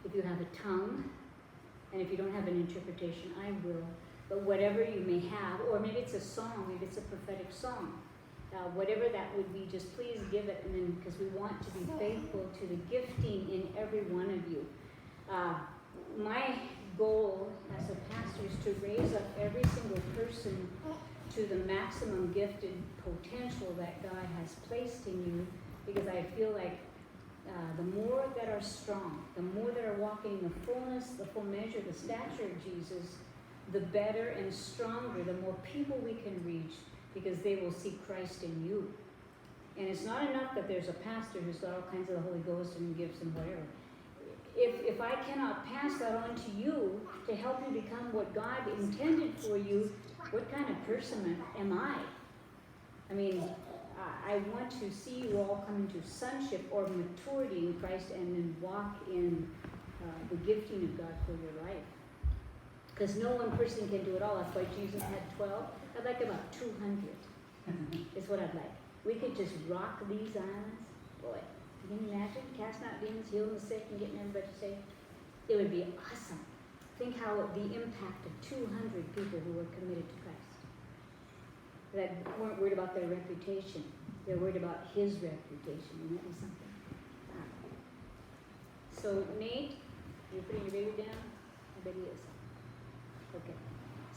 If you have a tongue, and if you don't have an interpretation, I will. But whatever you may have, or maybe it's a song, maybe it's a prophetic song, whatever that would be, just please give it. And then, because we want to be faithful to the gifting in every one of you. My goal as a pastor is to raise up every single person to the maximum gifted potential that God has placed in you, because I feel like the more that are strong, the more that are walking in the fullness, the full measure, the stature of Jesus, the better and stronger, the more people we can reach, because they will see Christ in you. And it's not enough that there's a pastor who's got all kinds of the Holy Ghost and gifts and whatever. If I cannot pass that on to you to help you become what God intended for you, what kind of person am I? I mean, I want to see you all come into sonship or maturity in Christ and then walk in the gifting of God for your life. Because no one person can do it all. That's why Jesus had 12. I'd like about 200 is what I'd like. We could just rock these islands. Boy, can you imagine? Casting out demons, healing the sick, and getting everybody saved. It would be awesome. Think how the impact of 200 people who were committed to Christ. That weren't worried about their reputation. They're worried about his reputation. Wouldn't that be something? So, Nate, you're putting your baby down? I bet he is. Okay.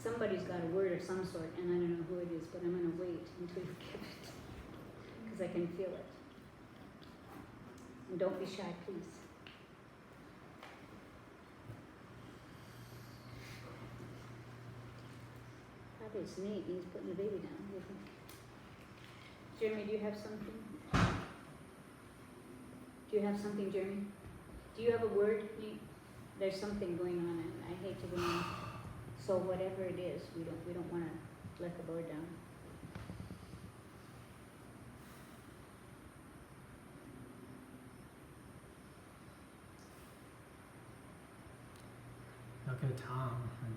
Somebody's got a word of some sort, and I don't know who it is, but I'm going to wait until you give it. Because I can feel it. And don't be shy, please. Probably it's Nate. He's putting the baby down. Jeremy, do you have something? Do you have something, Jeremy? Do you have a word? There's something going on, and I hate to go on. So whatever it is, we don't want to let the Lord down. I'll go Tom, and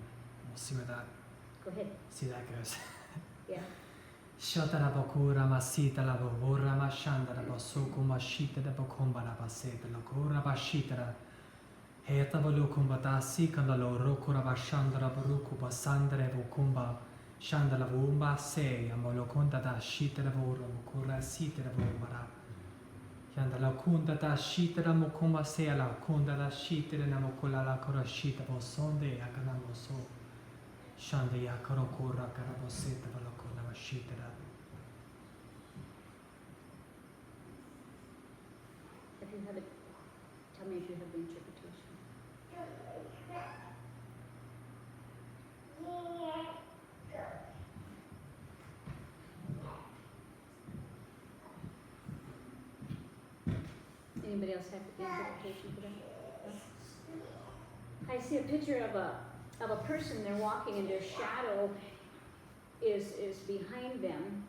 we'll see where that. Go ahead. See that goes. Yeah. Shatara bakura masita la bora mashanda la basoko mashita la bakomba la baseta la kura bashita. Heta volukumba ta sikanda lo rokura bashanda la baruku basandre bukumba shanda la vumba se amolokonda da shita la vora mukura sita la vora. Yanda la kunda da shita la mukumba se la kunda da shita la namukula la kura shita bosonde akanamoso. Shanda ya karokura karaboseta balokuna mashita la. If you have it, tell me if you have the interpretation. Anybody else have the interpretation for that? No? I see a picture of a person. They're walking, and their shadow is behind them,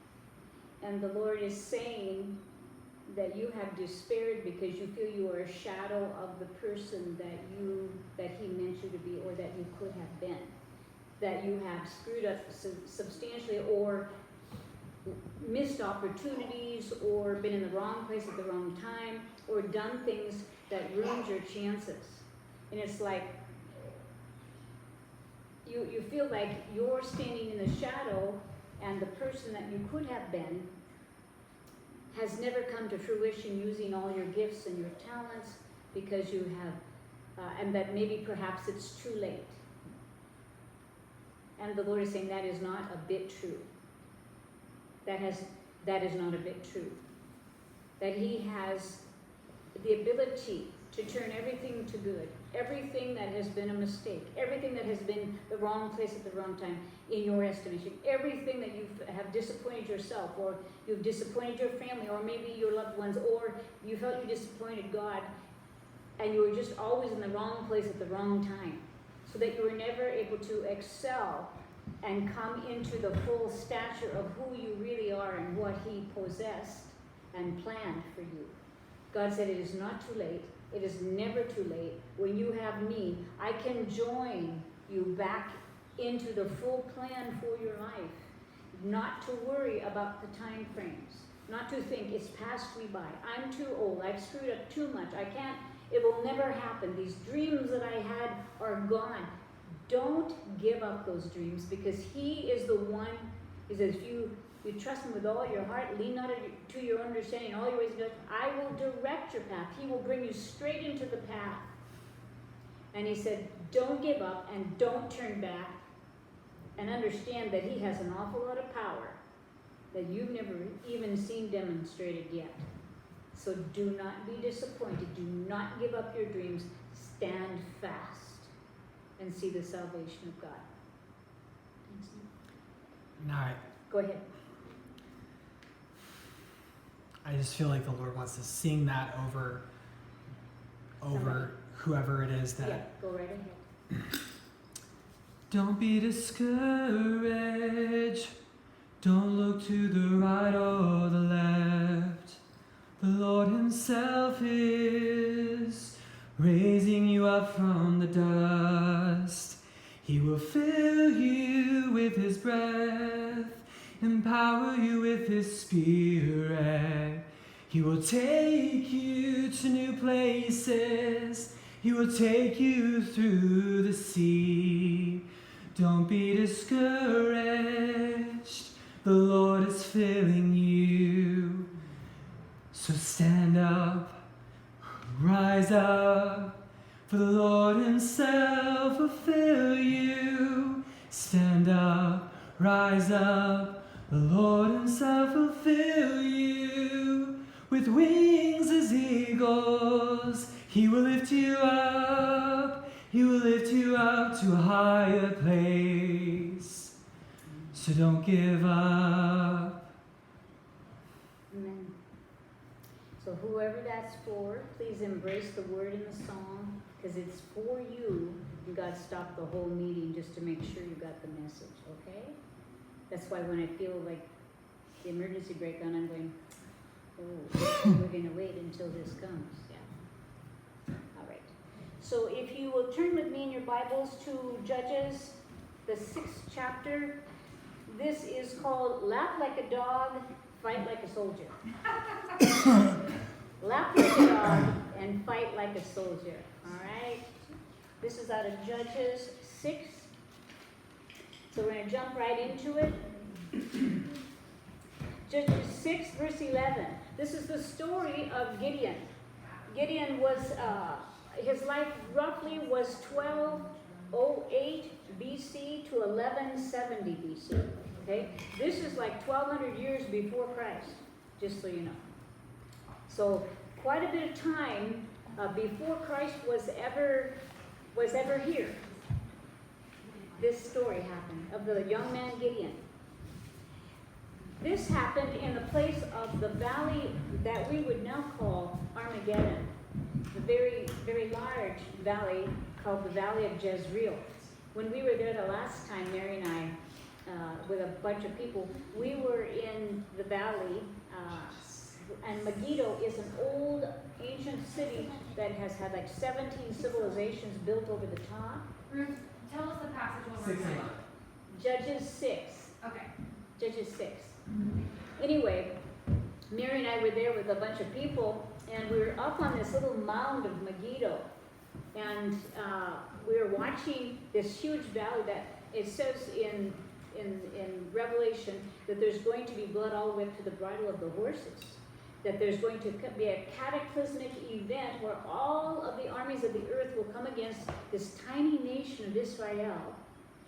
and the Lord is saying that you have despaired because you feel you are a shadow of the person that he meant you to be, or that you could have been, that you have screwed up substantially, or missed opportunities, or been in the wrong place at the wrong time, or done things that ruined your chances. And it's like you feel like you're standing in the shadow, and the person that you could have been has never come to fruition, using all your gifts and your talents, because you have, and that maybe perhaps it's too late. And the Lord is saying that is not a bit true. That is not a bit true. That he has the ability to turn everything to good, everything that has been a mistake, everything that has been the wrong place at the wrong time in your estimation, everything that you have disappointed yourself, or you've disappointed your family, or maybe your loved ones, or you felt you disappointed God, and you were just always in the wrong place at the wrong time, so that you were never able to excel and come into the full stature of who you really are and what he possessed and planned for you. God said it is not too late. It is never too late. When you have me, I can join you back into the full plan for your life. Not to worry about the time frames. Not to think it's passed me by. I'm too old. I've screwed up too much. I can't It will never happen. These dreams that I had are gone. Don't give up those dreams, because He is the one. He says, if you trust Him with all your heart, lean not to your understanding, all your ways, I will direct your path. He will bring you straight into the path. And He said, don't give up and don't turn back, and understand that He has an awful lot of power that you've never even seen demonstrated yet. So do not be disappointed. Do not give up your dreams. Stand fast and see the salvation of God. Thanks, Nick. Now, Go ahead. I just feel like the Lord wants to sing that over Somebody. whoever it is that. Yeah, go right ahead. Don't be discouraged. Don't look to the right or the left. The Lord Himself is raising you up from the dust. He will fill you with His breath, empower you with His Spirit. He will take you to new places. He will take you through the sea. Don't be discouraged. The Lord is filling you. So stand up, rise up, for the Lord Himself will fill you. Stand up, rise up, the Lord Himself will fill you. With wings as eagles, He will lift you up. He will lift you up to a higher place. So don't give up. Amen. So whoever that's for, please embrace the word in the song, because it's for you. And God stopped the whole meeting just to make sure you got the message, okay? That's why when I feel like the emergency brake on, I'm going, oh, we're going to wait until this comes. Yeah. All right. So if you will turn with me in your Bibles to Judges, the 6th chapter. This is called Laugh Like a Dog, Fight Like a Soldier. Laugh like a dog and fight like a soldier. All right? This is out of Judges 6. So we're going to jump right into it. Judges 6, verse 11. This is the story of Gideon. Gideon was, his life roughly was 1208 BC to 1170 BC. Okay? This is like 1200 years before Christ, just so you know. So quite a bit of time before Christ was ever here. This story happened of the young man Gideon. This happened in the place of the valley that we would now call Armageddon, the very, very large valley called the Valley of Jezreel. When we were there the last time, Mary and I, with a bunch of people, we were in the valley, and Megiddo is an old ancient city that has had like 17 civilizations built over the top. Ruth, tell us the passage one more time. Judges 6. Okay. Judges 6. Anyway, Mary and I were there with a bunch of people, and we were up on this little mound of Megiddo, and we were watching this huge valley that it says in Revelation that there's going to be blood all the way up to the bridle of the horses, that there's going to be a cataclysmic event where all of the armies of the earth will come against this tiny nation of Israel,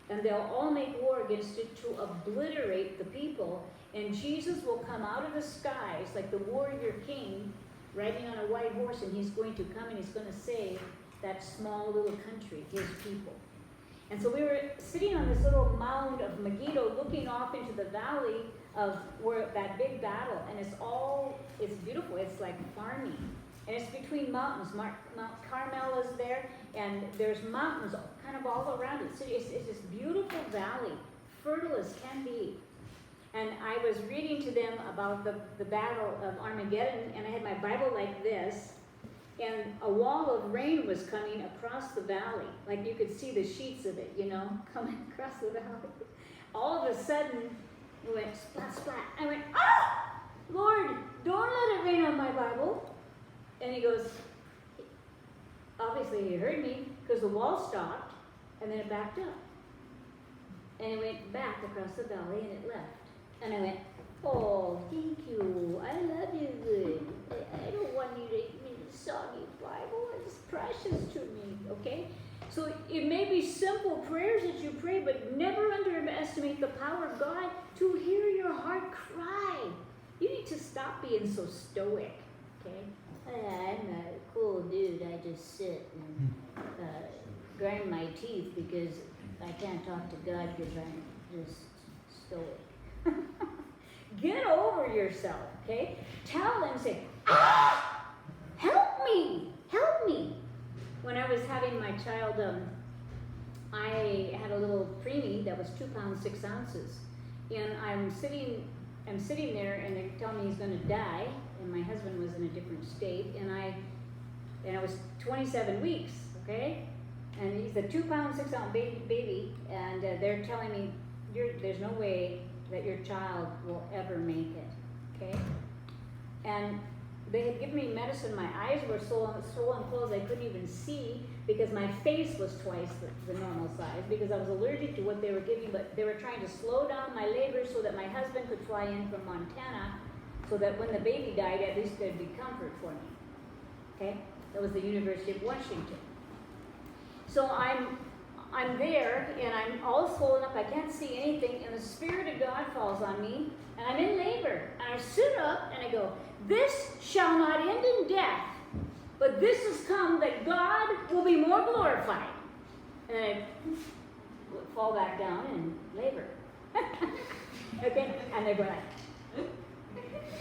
and they'll all make war against it to obliterate the people, and Jesus will come out of the skies like the warrior king riding on a white horse, and He's going to come and He's going to save that small little country, His people. And so we were sitting on this little mound of Megiddo looking off into the valley of where that big battle, and it's beautiful, it's like farming. And it's between mountains. Mount Carmel is there, and there's mountains kind of all around it. So it's this beautiful valley, fertile as can be. And I was reading to them about the battle of Armageddon, and I had my Bible like this, and a wall of rain was coming across the valley. Like you could see the sheets of it, coming across the valley. All of a sudden, it went splat, splat. I went, Lord, don't let it rain on my Bible. And He goes, obviously he heard me because the wall stopped and then it backed up. And it went back across the valley and it left. And I went, oh, thank you. I love you good. I don't want you to eat me the soggy Bible. It's precious to me, okay? So it may be simple prayers that you pray, but never underestimate the power of God to hear your heart cry. You need to stop being so stoic, okay? I'm a cool dude. I just sit and grind my teeth because I can't talk to God because I'm just stoic. Get over yourself, okay? Tell them, say, help me, help me. When I was having my child, I had a little preemie that was 2 pounds 6 ounces, and I'm sitting there, and they tell me he's going to die, and my husband was in a different state, and I was 27 weeks, okay, and he's a 2 pound 6 ounce baby, and they're telling me there's no way that your child will ever make it, okay, and they had given me medicine. My eyes were so closed I couldn't even see because my face was twice the normal size because I was allergic to what they were giving, but they were trying to slow down my labor so that my husband could fly in from Montana so that when the baby died, at least there'd be comfort for me. Okay? That was the University of Washington. So I'm there, and I'm all swollen up. I can't see anything, and the Spirit of God falls on me, and I'm in labor. And I sit up, and I go, this shall not end in death, but this has come that God will be more glorified. And I fall back down and labor. Okay? And they're going like,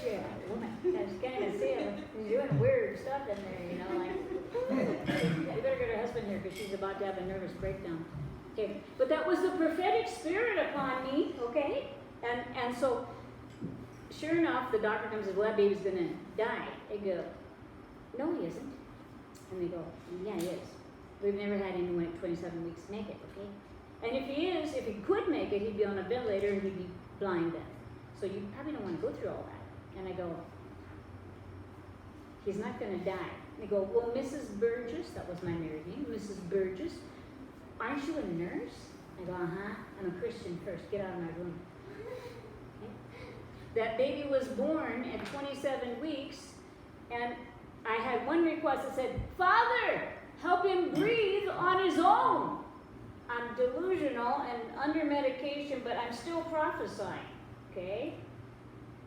yeah, woman. I just can't even see him. He's doing weird stuff in there, you know, like, you better get her husband here because she's about to have a nervous breakdown. Okay, but that was the prophetic spirit upon me, okay? And so, sure enough, the doctor comes and says, well, that baby's going to die. They go, no, he isn't. And they go, yeah, he is. We've never had anyone at 27 weeks make it, okay? And if he could make it, he'd be on a ventilator and he'd be blind then. So you probably don't want to go through all that. And I go, he's not going to die. And they go, well, Mrs. Burgess, that was my married name, Mrs. Burgess, aren't you a nurse? I go, uh-huh, I'm a Christian first. Get out of my room. Okay. That baby was born at 27 weeks, and I had one request that said, Father, help him breathe on his own. I'm delusional and under medication, but I'm still prophesying, okay?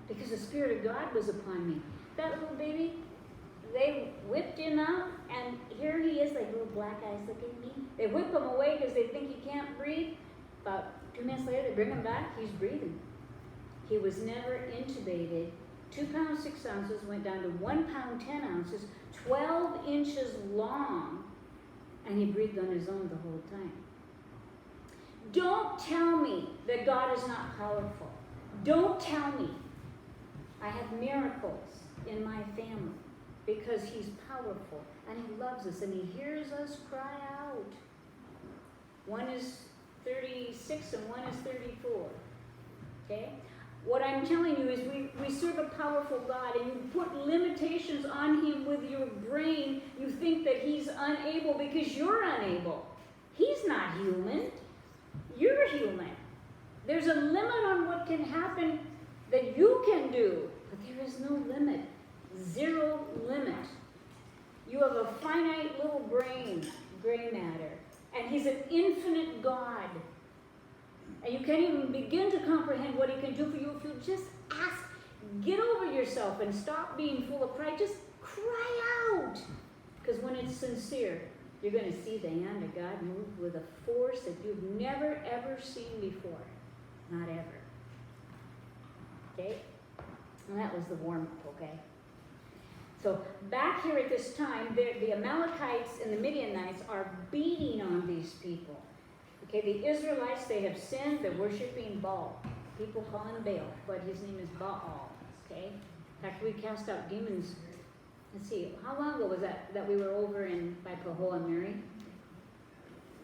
Because the Spirit of God was upon me. That little baby, they whipped him out, and here he is, like little black eyes looking at me. They whip him away because they think he can't breathe. About 2 minutes later, they bring him back, he's breathing. He was never intubated. 2 pounds 6 ounces went down to 1 pound 10 ounces, 12 inches long, and he breathed on his own the whole time. Don't tell me that God is not powerful. Don't tell me. I have miracles in my family because he's powerful and he loves us and he hears us cry out. One is 36 and one is 34. Okay? What I'm telling you is we serve a powerful God, and you put limitations on him with your brain. You think that he's unable because you're unable. He's not human. You're human. There's a limit on what can happen that you can do, but there is no limit. Zero limit. You have a finite little brain, gray matter, and he's an infinite God. And you can't even begin to comprehend what he can do for you if you just ask. Get over yourself and stop being full of pride. Just cry out. Because when it's sincere, you're going to see the hand of God move with a force that you've never, ever seen before. Not ever. Okay? And that was the warm-up, okay? So back here at this time, the Amalekites and the Midianites are beating on these people. Okay, the Israelites, they have sinned. They're worshiping Baal. People call him Baal, but his name is Baal. Okay? In fact, we cast out demons. Let's see, how long ago was that we were over by Pahoa Mary?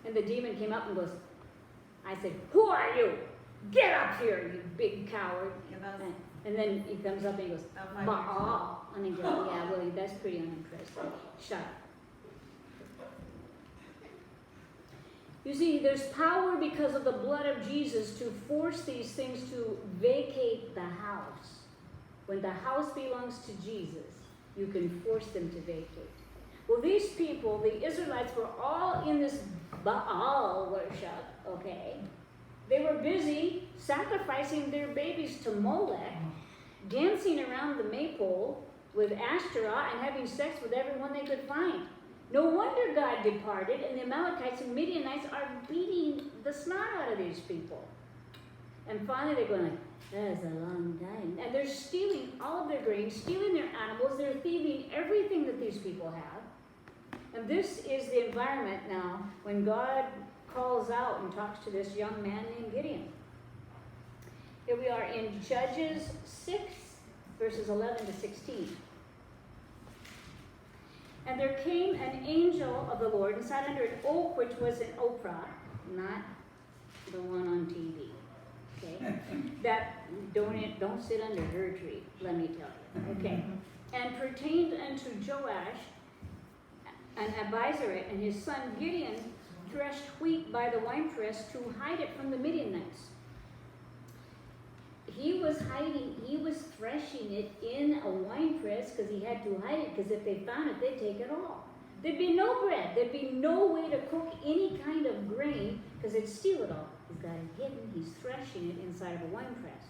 And the demon came up and goes, I said, who are you? Get up here, you big coward. And then he comes up and he goes, Baal. And he goes, yeah, well, that's pretty unimpressive. Shut up. You see, there's power because of the blood of Jesus to force these things to vacate the house. When the house belongs to Jesus, you can force them to vacate. Well, these people, the Israelites, were all in this Baal worship, okay? They were busy sacrificing their babies to Molech, dancing around the maypole with Ashtoreth, and having sex with everyone they could find. No wonder God departed, and the Amalekites and Midianites are beating the snot out of these people. And finally they're going like, that's a long time. And they're stealing all of their grain, stealing their animals, they're thieving everything that these people have. And this is the environment now when God calls out and talks to this young man named Gideon. Here we are in Judges 6, verses 11 to 16. And there came an angel of the Lord and sat under an oak which was in Ophrah, not the one on TV. Okay? That don't sit under her tree, let me tell you. Okay. And pertained unto Joash and Abiezereth and his son Gideon threshed wheat by the winepress to hide it from the Midianites. He was threshing it in a winepress because he had to hide it, because if they found it, they'd take it all. There'd be no bread. There'd be no way to cook any kind of grain because they'd steal it all. He's got it hidden. He's threshing it inside of a winepress.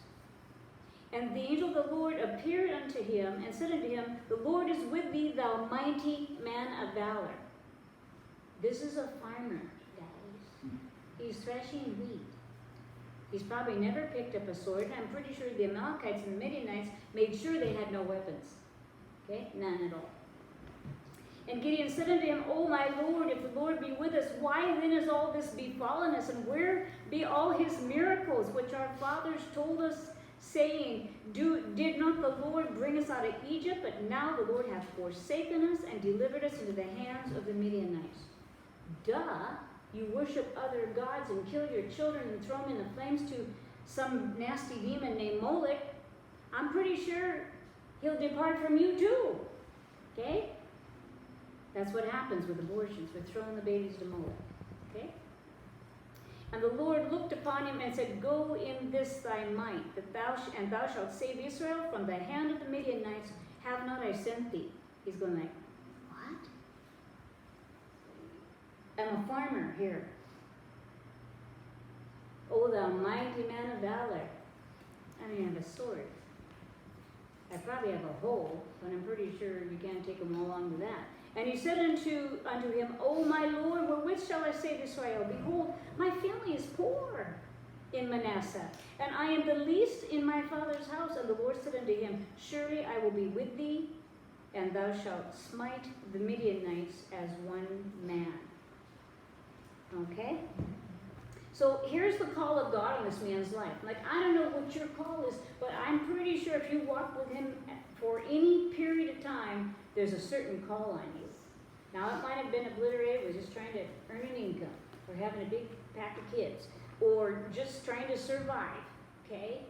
And the angel of the Lord appeared unto him and said unto him, the Lord is with thee, thou mighty man of valor. This is a farmer, guys. He's threshing wheat. He's probably never picked up a sword. I'm pretty sure the Amalekites and the Midianites made sure they had no weapons. Okay? None at all. And Gideon said unto him, O my Lord, if the Lord be with us, why then is all this befallen us? And where be all his miracles, which our fathers told us, saying, did not the Lord bring us out of Egypt? But now the Lord hath forsaken us and delivered us into the hands of the Midianites. Duh! You worship other gods and kill your children and throw them in the flames to some nasty demon named Molech. I'm pretty sure he'll depart from you too. Okay? That's what happens with abortions. We're throwing the babies to Molech. Okay? And the Lord looked upon him and said, go in this thy might, that thou shalt save Israel from the hand of the Midianites. Have not I sent thee? He's going like, what? I'm a farmer here. O thou mighty man of valor. I don't have a sword. I probably have a hoe, but I'm pretty sure you can't take them all onto that. And he said unto him, O my Lord, wherewith shall I save Israel? Behold, my family is poor in Manasseh, and I am the least in my father's house. And the Lord said unto him, surely I will be with thee, and thou shalt smite the Midianites as one man. Okay? So here's the call of God in this man's life. Like, I don't know what your call is, but I'm pretty sure if you walk with him for any period of time, there's a certain call on you. Now, it might have been obliterated with just trying to earn an income, or having a big pack of kids, or just trying to survive, okay?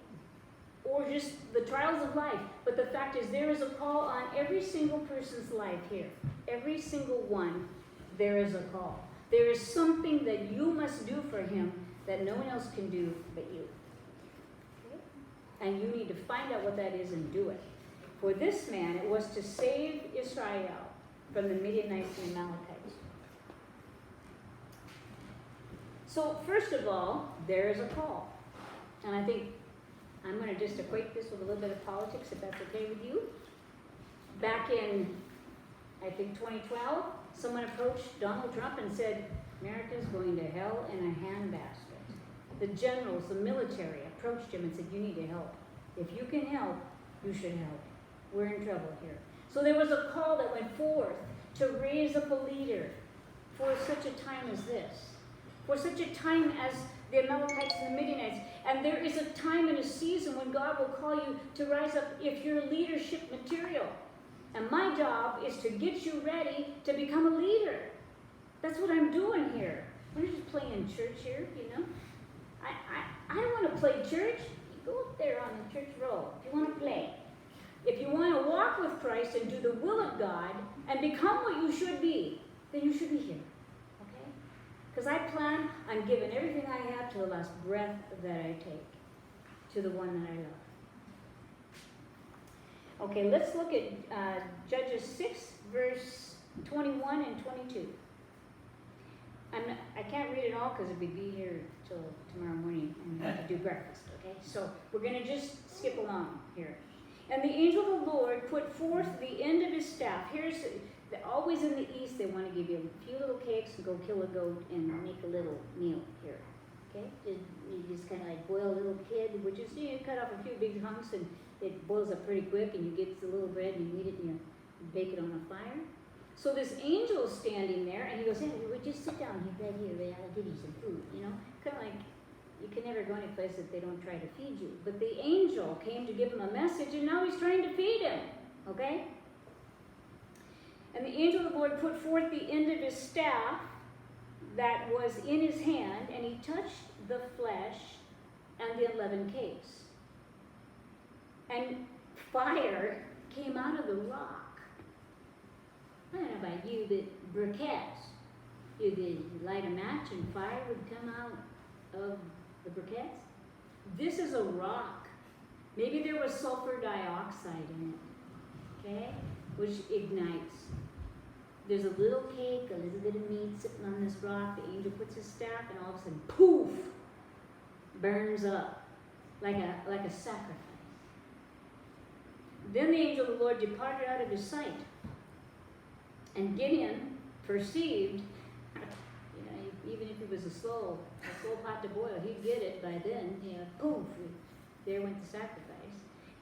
Or just the trials of life. But the fact is, there is a call on every single person's life here. Every single one, there is a call. There is something that you must do for him that no one else can do but you. Okay? And you need to find out what that is and do it. For this man, it was to save Israel from the Midianites and Amalekites. So, first of all, there is a call. And I think I'm going to just equate this with a little bit of politics, if that's okay with you. Back in, I think, 2012, someone approached Donald Trump and said, America's going to hell in a handbasket. The generals, the military, approached him and said, you need to help. If you can help, you should help. We're in trouble here. So there was a call that went forth to raise up a leader for such a time as this. For such a time as the Amalekites and the Midianites. And there is a time and a season when God will call you to rise up if you're leadership material. And my job is to get you ready to become a leader. That's what I'm doing here. We're just playing church here, you know. I don't want to play church. You go up there on the church roll if you want to play. If you want to walk with Christ and do the will of God and become what you should be, then you should be here. Okay? Because Because I plan on giving everything I have to the last breath that I take, to the one that I love. Okay, let's look at Judges 6, verse 21 and 22. I can't read it all because we'd be here till tomorrow morning and we have to do breakfast, okay? So we're going to just skip along here. And the angel of the Lord put forth the end of his staff. Always in the east, they want to give you a few little cakes and go kill a goat and make a little meal here, okay? You just kind of like boil a little kid, which is, you cut off a few big hunks and it boils up pretty quick and you get the little bread and you eat it and you bake it on a fire. So this angel is standing there, and he goes, hey, would you sit down here, right here, I'll give you some food, you know? Kind of like, you can never go any place that they don't try to feed you. But the angel came to give him a message, and now he's trying to feed him, okay? And the angel of the Lord put forth the end of his staff that was in his hand, and he touched the flesh and the 11 cakes. And fire came out of the rock. I don't know about you, but briquettes. You could light a match and fire would come out of the briquettes. This is a rock. Maybe there was sulfur dioxide in it, okay, which ignites. There's a little cake, a little bit of meat sitting on this rock. The angel puts his staff, and all of a sudden, poof, burns up like a sacrifice. Then the angel of the Lord departed out of his sight. And Gideon perceived, even if it was a slow pot to boil, he'd get it by then. Poof, there went the sacrifice.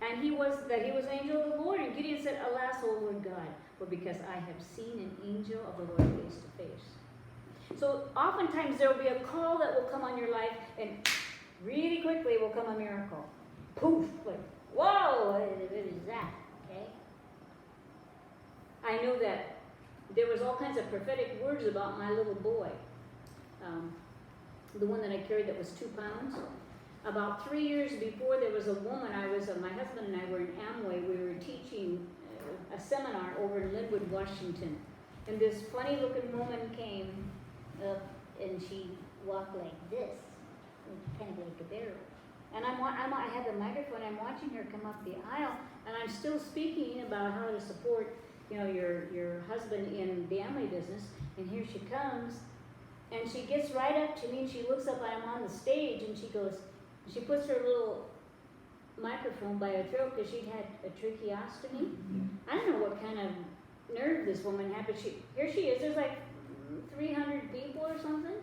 And he was an angel of the Lord. And Gideon said, alas, O Lord God, for because I have seen an angel of the Lord face to face. So oftentimes there will be a call that will come on your life, and really quickly will come a miracle. Poof, like, whoa, what is that? Okay. I know that there was all kinds of prophetic words about my little boy. The one that I carried that was 2 pounds. About 3 years before, there was a woman, my husband and I were in Amway. We were teaching a seminar over in Linwood, Washington. And this funny looking woman came up and she walked like this, kind of like a barrel. And I had the microphone, I'm watching her come up the aisle, and I'm still speaking about how to support your husband in the Amway business, and here she comes, and she gets right up to me, and she looks up, I'm on the stage, and she puts her little microphone by her throat, because she'd had a tracheostomy. I don't know what kind of nerve this woman had, but here she is, there's like 300 people or something,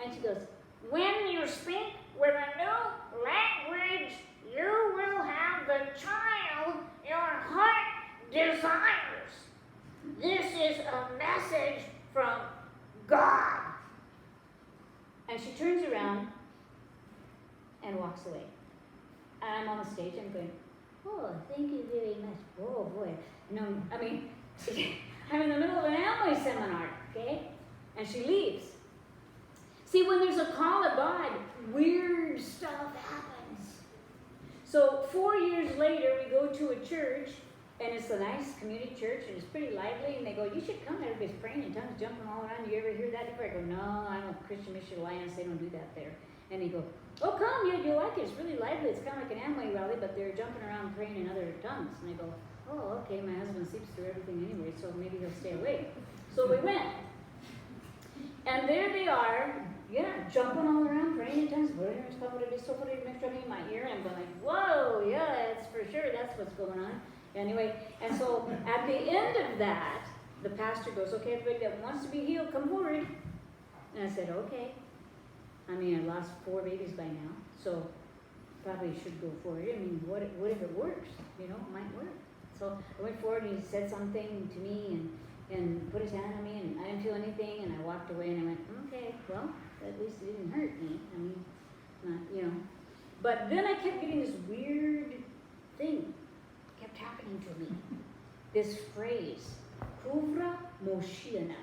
and she goes, when you speak with a new language, you will have the child your heart desires. This is a message from God. And she turns around and walks away. And I'm on the stage and I'm going, oh, thank you very much. Oh boy. No, I mean, I'm in the middle of an Amway seminar, okay? And she leaves. See, when there's a call of God, weird stuff happens. So 4 years later, we go to a church, and it's a nice community church, and it's pretty lively, and they go, you should come. Everybody's praying in tongues, jumping all around. You ever hear that before? I go, no, I don't. Christian Mission Alliance, they don't do that there. And they go, oh, come, you'll like it. It's really lively. It's kind of like an Amway rally, but they're jumping around praying in other tongues. And I go, oh, okay, my husband sleeps through everything anyway, so maybe he'll stay awake. So we went. And there they are, jumping all around, praying in tongues, in my ear, and I'm going like, whoa, yeah, it's for sure, that's what's going on. Anyway, and so at the end of that, the pastor goes, okay, everybody that wants to be healed, come forward. And I said, okay. I mean, I lost 4 babies by now, so probably should go forward. I mean, what if it works? It might work. So I went forward, and he said something to me, and put his hand on me, and I didn't feel anything, and I walked away, and I went, okay, well, at least it didn't hurt me. I mean, But then I kept getting this weird thing kept happening to me. This phrase, Kuvra Moshiana.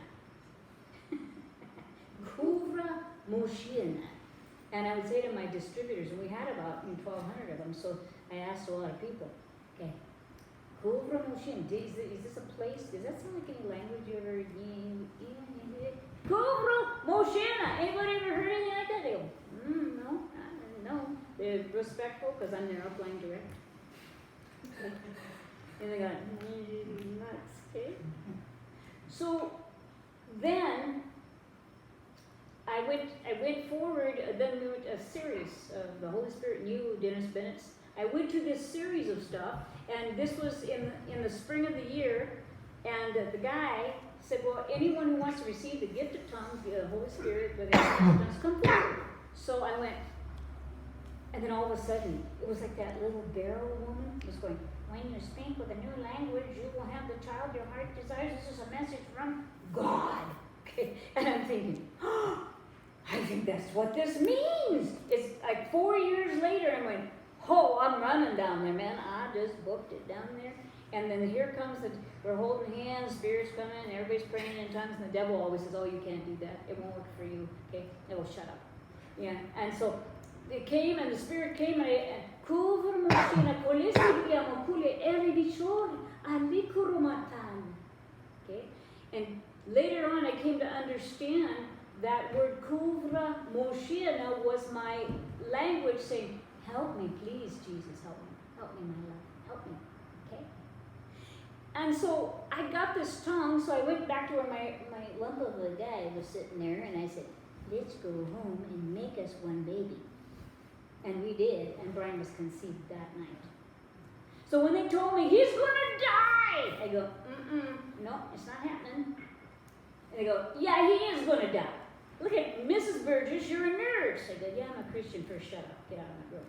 Kuvra Moshiana. And I would say to my distributors, and we had about 1,200 of them, so I asked a lot of people, okay, Kuvra Moshiana, is this a place? Does that sound like any language you ever, Kuvra Moshena. Anybody ever heard anything like that? They go, no, no. They're respectful because I'm their upline direct. And they go, nuts, okay? So then I went forward, then we went a series of the Holy Spirit knew Dennis Bennett's. I went to this series of stuff, and this was in the spring of the year, and the guy said, well, anyone who wants to receive the gift of tongues, the Holy Spirit, the gift of tongues, come forward. So I went, and then all of a sudden, it was like that little barrel woman was going, when you speak with a new language, you will have the child your heart desires. This is a message from God. Okay. And I'm thinking, oh, I think that's what this means. It's like 4 years later, I'm like, oh, I'm running down there, man. I just booked it down there. And then here comes we're holding hands, spirits coming, everybody's praying in tongues, and the devil always says, oh, you can't do that. It won't work for you. Okay? It will shut up. Yeah. And so it came, and the spirit came, and okay? And later on, I came to understand that word kuvra moshina was my language saying, help me, please, Jesus, help me, my love, help me, okay? And so I got this tongue, so I went back to where my lump of a guy was sitting there, and I said, let's go home and make us one baby. And we did, and Brian was conceived that night. So when they told me, he's gonna die, I go, no, it's not happening. And they go, yeah, he is gonna die. Look at Mrs. Burgess, you're a nurse. I go, yeah, I'm a Christian. First, shut up, get out of my room.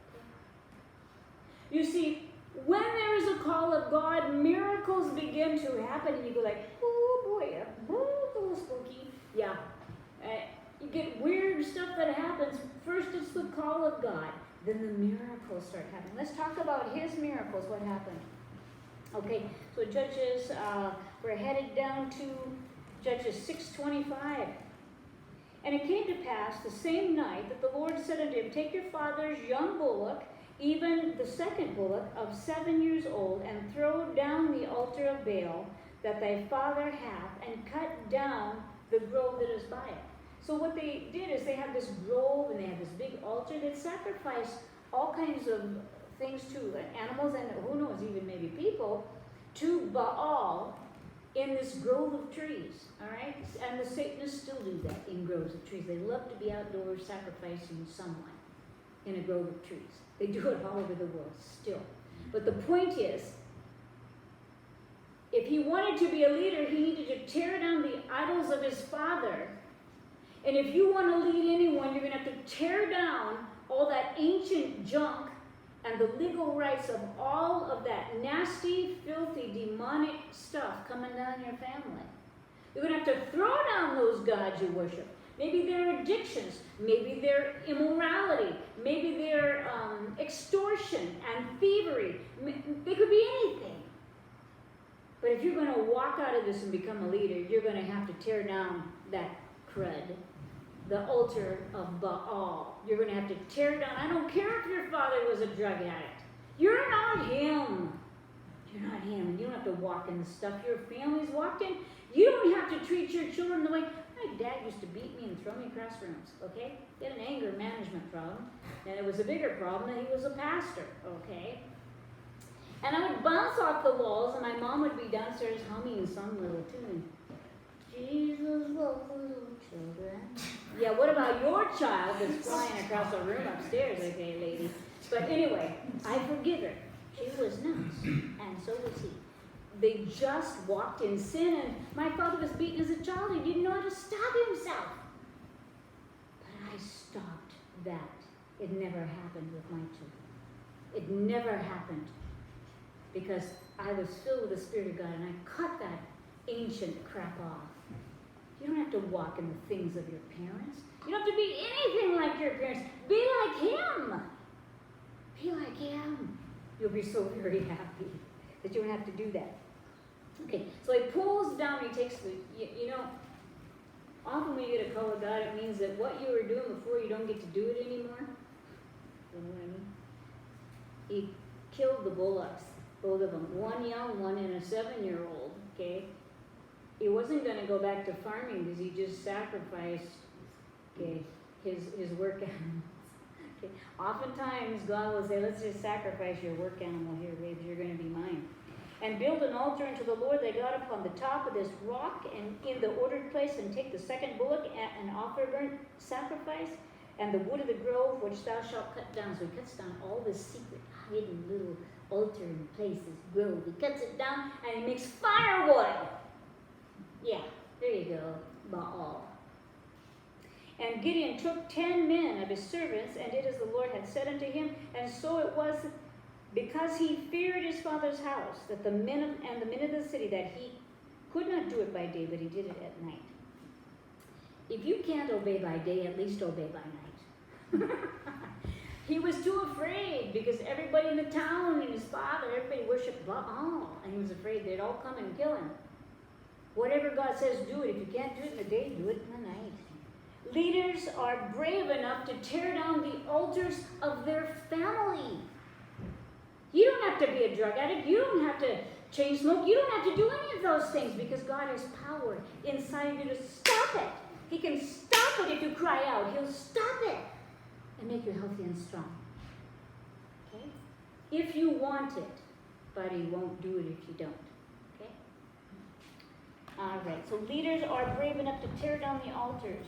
Okay. You see, when there is a call of God, miracles begin to happen, and you go like, oh boy, a little spooky. Yeah. You get weird stuff that happens. First, it's the call of God. Then the miracles start happening. Let's talk about his miracles, what happened. Okay, so Judges, we're headed down to Judges 6:25. And it came to pass the same night that the Lord said unto him, take your father's young bullock, even the second bullock of 7 years old, and throw down the altar of Baal that thy father hath, and cut down the grove that is by it. So what they did is they had this grove, and they had this big altar. They'd sacrifice all kinds of things to animals, and who knows, even maybe people, to Baal in this grove of trees, all right? And the Satanists still do that in groves of trees. They love to be outdoors sacrificing someone in a grove of trees. They do it all over the world still. But the point is, if he wanted to be a leader, he needed to tear down the idols of his father. And if you want to lead anyone, you're going to have to tear down all that ancient junk and the legal rights of all of that nasty, filthy, demonic stuff coming down your family. You're going to have to throw down those gods you worship. Maybe they're addictions. Maybe they're immorality. Maybe they're extortion and thievery. They could be anything. But if you're going to walk out of this and become a leader, you're going to have to tear down that crud, the altar of Baal. You're going to have to tear it down. I don't care if your father was a drug addict. You're not him. You're not him. And you don't have to walk in the stuff your family's walked in. You don't have to treat your children the way my dad used to beat me and throw me across rooms, okay? He had an anger management problem. And it was a bigger problem that he was a pastor, okay? And I would bounce off the walls, and my mom would be downstairs humming some little tune. Jesus loves little children. Yeah, what about your child that's flying across the room upstairs, okay, lady? But anyway, I forgive her. She was nuts, and so was he. They just walked in sin, and my father was beaten as a child. He didn't know how to stop himself. But I stopped that. It never happened with my children. It never happened because I was filled with the Spirit of God, and I cut that ancient crap off. You don't have to walk in the things of your parents. You don't have to be anything like your parents. Be like him. Be like him. You'll be so very happy that you don't have to do that. Okay, so he pulls down, he takes the, you know, often when you get a call of God, it means that what you were doing before, you don't get to do it anymore. You know what I mean? He killed the bullocks, both of them. One young one and a 7-year-old, okay? he wasn't gonna go back to farming because he just sacrificed, okay, his work animals. Okay. Oftentimes God will say, let's just sacrifice your work animal here, baby, you're gonna be mine. And build an altar unto the Lord thy God upon the top of this rock and in the ordered place, and take the second bullock and offer a burnt sacrifice, and the wood of the grove which thou shalt cut down. So he cuts down all this secret, hidden little altar in places, grove. He cuts it down and he makes firewood. Yeah, there you go, Baal. And Gideon took 10 men of his servants, and did as the Lord had said unto him. And so it was, because he feared his father's house, that the men of the city, that he could not do it by day, but he did it at night. If you can't obey by day, at least obey by night. He was too afraid because everybody in the town and his father, everybody worshiped Baal, and he was afraid they'd all come and kill him. Whatever God says, do it. If you can't do it in the day, do it in the night. Leaders are brave enough to tear down the altars of their family. You don't have to be a drug addict. You don't have to chain smoke. You don't have to do any of those things because God has power inside you to stop it. He can stop it if you cry out. He'll stop it and make you healthy and strong. Okay? If you want it, but he won't do it if you don't. Okay? All right. So leaders are brave enough to tear down the altars.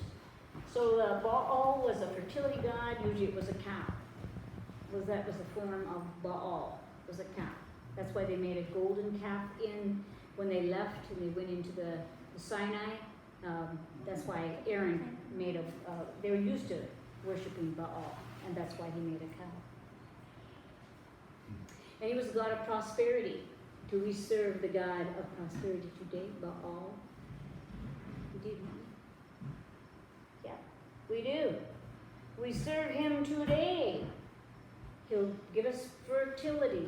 So Baal was a fertility god. Usually it was a cow. That was a form of Baal. It was a cow. That's why they made a golden calf when they left and they went into the Sinai. That's why Aaron they were used to worshiping Baal, and that's why he made a cow. And he was the God of prosperity. Do we serve the God of prosperity today, Baal? We do. Yeah, we do. We serve him today. He'll give us fertility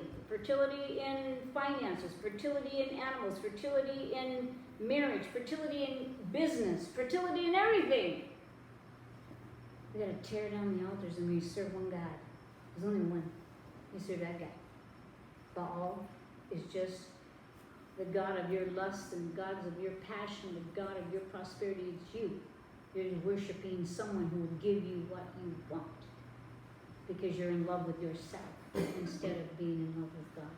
in finances, fertility in animals, fertility in marriage, fertility in business, fertility in everything. We gotta tear down the altars and we serve one God. There's only one. We serve that guy. Baal is just the God of your lust and gods of your passion, the God of your prosperity. It's you. You're worshiping someone who will give you what you want because you're in love with yourself instead of being in love with God.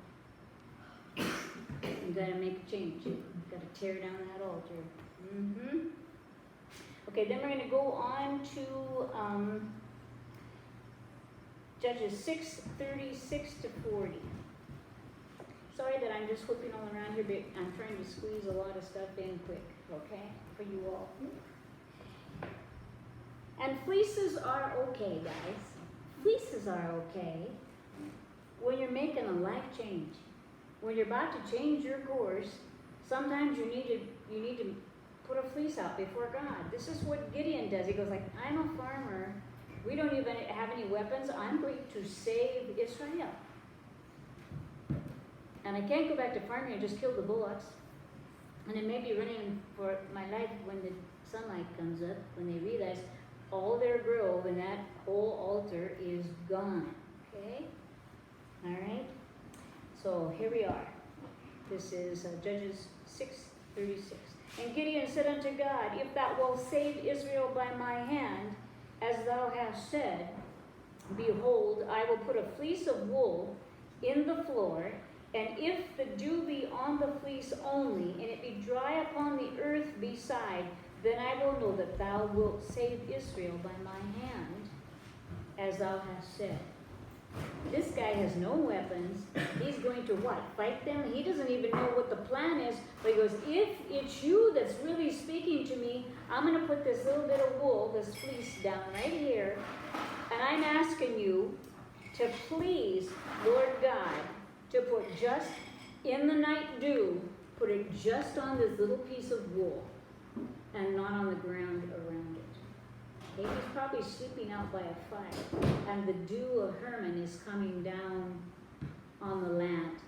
You gotta make a change. You gotta tear down that altar. Okay, then we're gonna go on to Judges 6:36 to 40. Sorry that I'm just whipping all around here, but I'm trying to squeeze a lot of stuff in quick, okay, for you all. And fleeces are okay, guys. Fleeces are okay when you're making a life change. When you're about to change your course, sometimes you need to put a fleece out before God. This is what Gideon does. He goes like, I'm a farmer. We don't even have any weapons. I'm going to save Israel. And I can't go back to farming and just kill the bullocks. And then maybe running for my life when the sunlight comes up, when they realize all their grove and that whole altar is gone. Okay? All right? So here we are. This is Judges 6:36. And Gideon said unto God, if thou wilt save Israel by my hand, as thou hast said, behold, I will put a fleece of wool in the floor, and if the dew be on the fleece only, and it be dry upon the earth beside, then I will know that thou wilt save Israel by my hand, as thou hast said. This guy has no weapons. He's going to what? Fight them? He doesn't even know what the plan is. But he goes, if it's you that's really speaking to me, I'm going to put this little bit of wool, this fleece down right here. And I'm asking you to please, Lord God, to put just in the night dew, put it just on this little piece of wool and not on the ground around it. Okay, he's probably sleeping out by a fire, and the dew of Hermon is coming down on the land.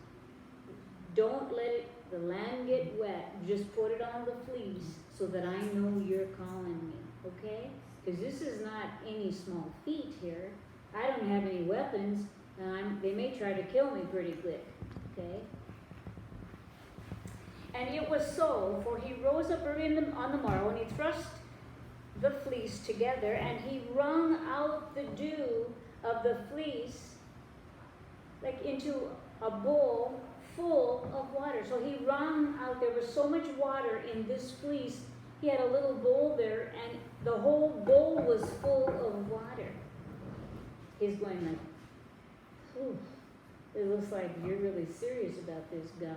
Don't let the land get wet. Just put it on the fleece so that I know you're calling me, okay? Because this is not any small feat here. I don't have any weapons, and they may try to kill me pretty quick, okay? And it was so, for he rose up early on the morrow, and he thrust the fleece together, and he wrung out the dew of the fleece like into a bowl full of water. So he wrung out, there was so much water in this fleece, he had a little bowl there, and the whole bowl was full of water. He's going like, "Ooh, it looks like you're really serious about this, God."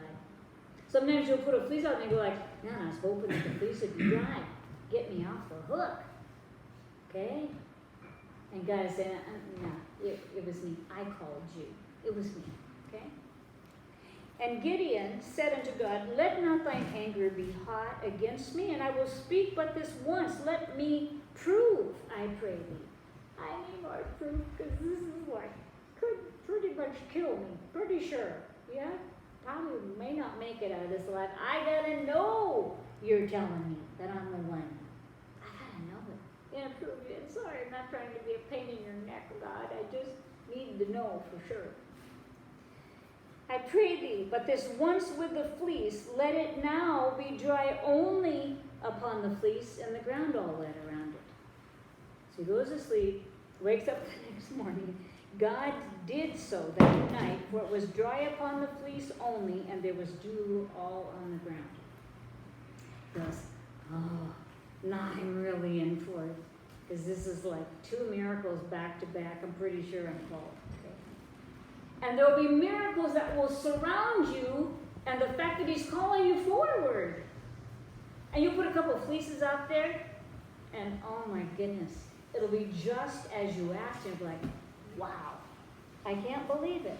Sometimes you'll put a fleece out and you go like, "Man, I was hoping that the fleece would be dry. Get me off the hook." Okay? And God is saying, "No, it was me. I called you. It was me." Okay? And Gideon said unto God, "Let not thine anger be hot against me, and I will speak but this once. Let me prove, I pray thee." I need more proof, because this is like, could pretty much kill me. Pretty sure. Yeah? Probably may not make it out of this life. I gotta know you're telling me that I'm the one. I gotta know it. And prove it. Sorry, I'm not trying to be a pain in your neck, God. I just need to know for sure. I pray thee, but this once with the fleece, let it now be dry only upon the fleece, and the ground all wet around it. So he goes to sleep, wakes up the next morning. God did so that night, for it was dry upon the fleece only, and there was dew all on the ground. He goes, "Oh, now I'm really in for it, because this is like 2 miracles back to back. I'm pretty sure I'm called." Okay. And there will be miracles that will surround you, and the fact that he's calling you forward. And you put a couple of fleeces out there, and oh my goodness, it'll be just as you asked, and you'll be like, "Wow, I can't believe it."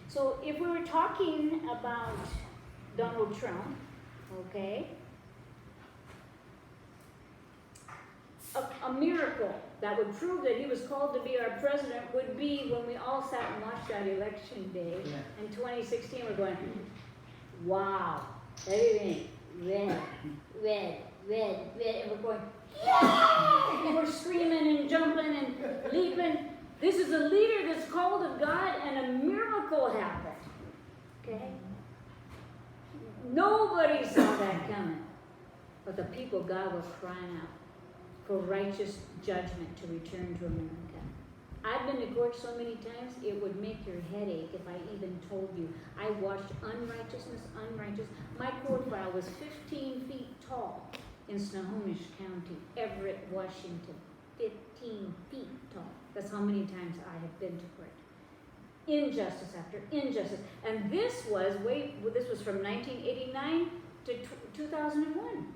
So if we were talking about Donald Trump, okay, a miracle that would prove that he was called to be our president would be when we all sat and watched that election day in 2016. We're going, "Wow, everything red, red, red, red," and we're going, "Yeah!" And we're screaming and jumping and leaping. This is a leader that's called of God, and a miracle happened. Okay? Nobody saw that coming. But the people of God were crying out for righteous judgment to return to America. I've been to court so many times, it would make your head ache if I even told you. I watched unrighteousness. My court file was 15 feet tall in Snohomish County, Everett, Washington. 15 feet tall. That's how many times I have been to court. Injustice after injustice. And this was from 1989 to 2001.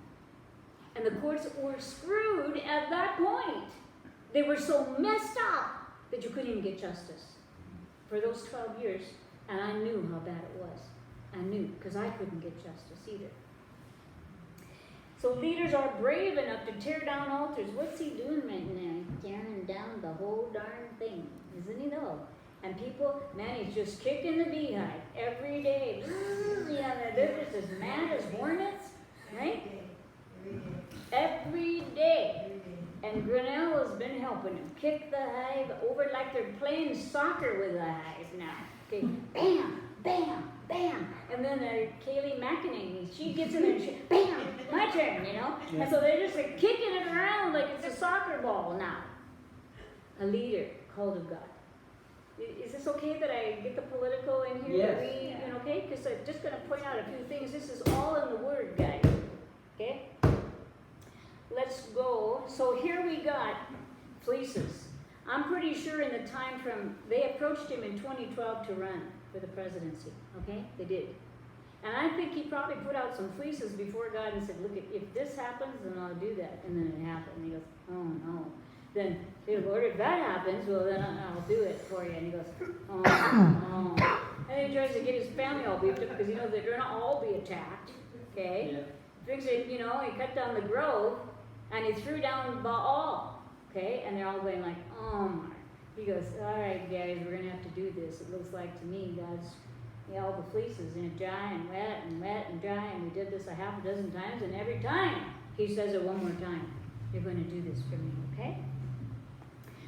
And the courts were screwed at that point. They were so messed up that you couldn't even get justice for those 12 years. And I knew how bad it was. I knew, because I couldn't get justice either. So leaders are brave enough to tear down altars. What's he doing right now? Tearing down the whole darn thing. Isn't he though? And people, man, he's just kicking the beehive every day. Yeah, they're just as mad as hornets, right? Every day. And Grinnell has been helping him kick the hive over like they're playing soccer with the hive now. Okay, bam, bam, bam. And then Kaylee McEnany, she gets in there and she, bam, my turn, you know? Yeah. And so they're just like kicking it around like it's a soccer ball now. A leader called of God. Is this okay that I get the political in here? Yes. Okay? Because I'm just going to point out a few things. This is all in the Word, guys. Okay? Let's go. So here we got fleeces. I'm pretty sure in the time from, they approached him in 2012 to run for the presidency. Okay? They did. And I think he probably put out some fleeces before God and said, "Look, if this happens, then I'll do that." And then it happened. And he goes, "Oh no." Then, "Lord, if that happens, well, then I'll do it for you." And he goes, "Oh, no." And then he tries to get his family all beefed up because he knows they're going to all be attacked. Okay? Yeah. Fix it, he cut down the grove and he threw down Baal. Okay? And they're all going like, "Oh my." He goes, "All right, guys, we're going to have to do this. It looks like to me God's, all the fleeces, and dry and wet and wet and dry. And we did this a half a dozen times. And every time he says it one more time, you're going to do this for me. Okay?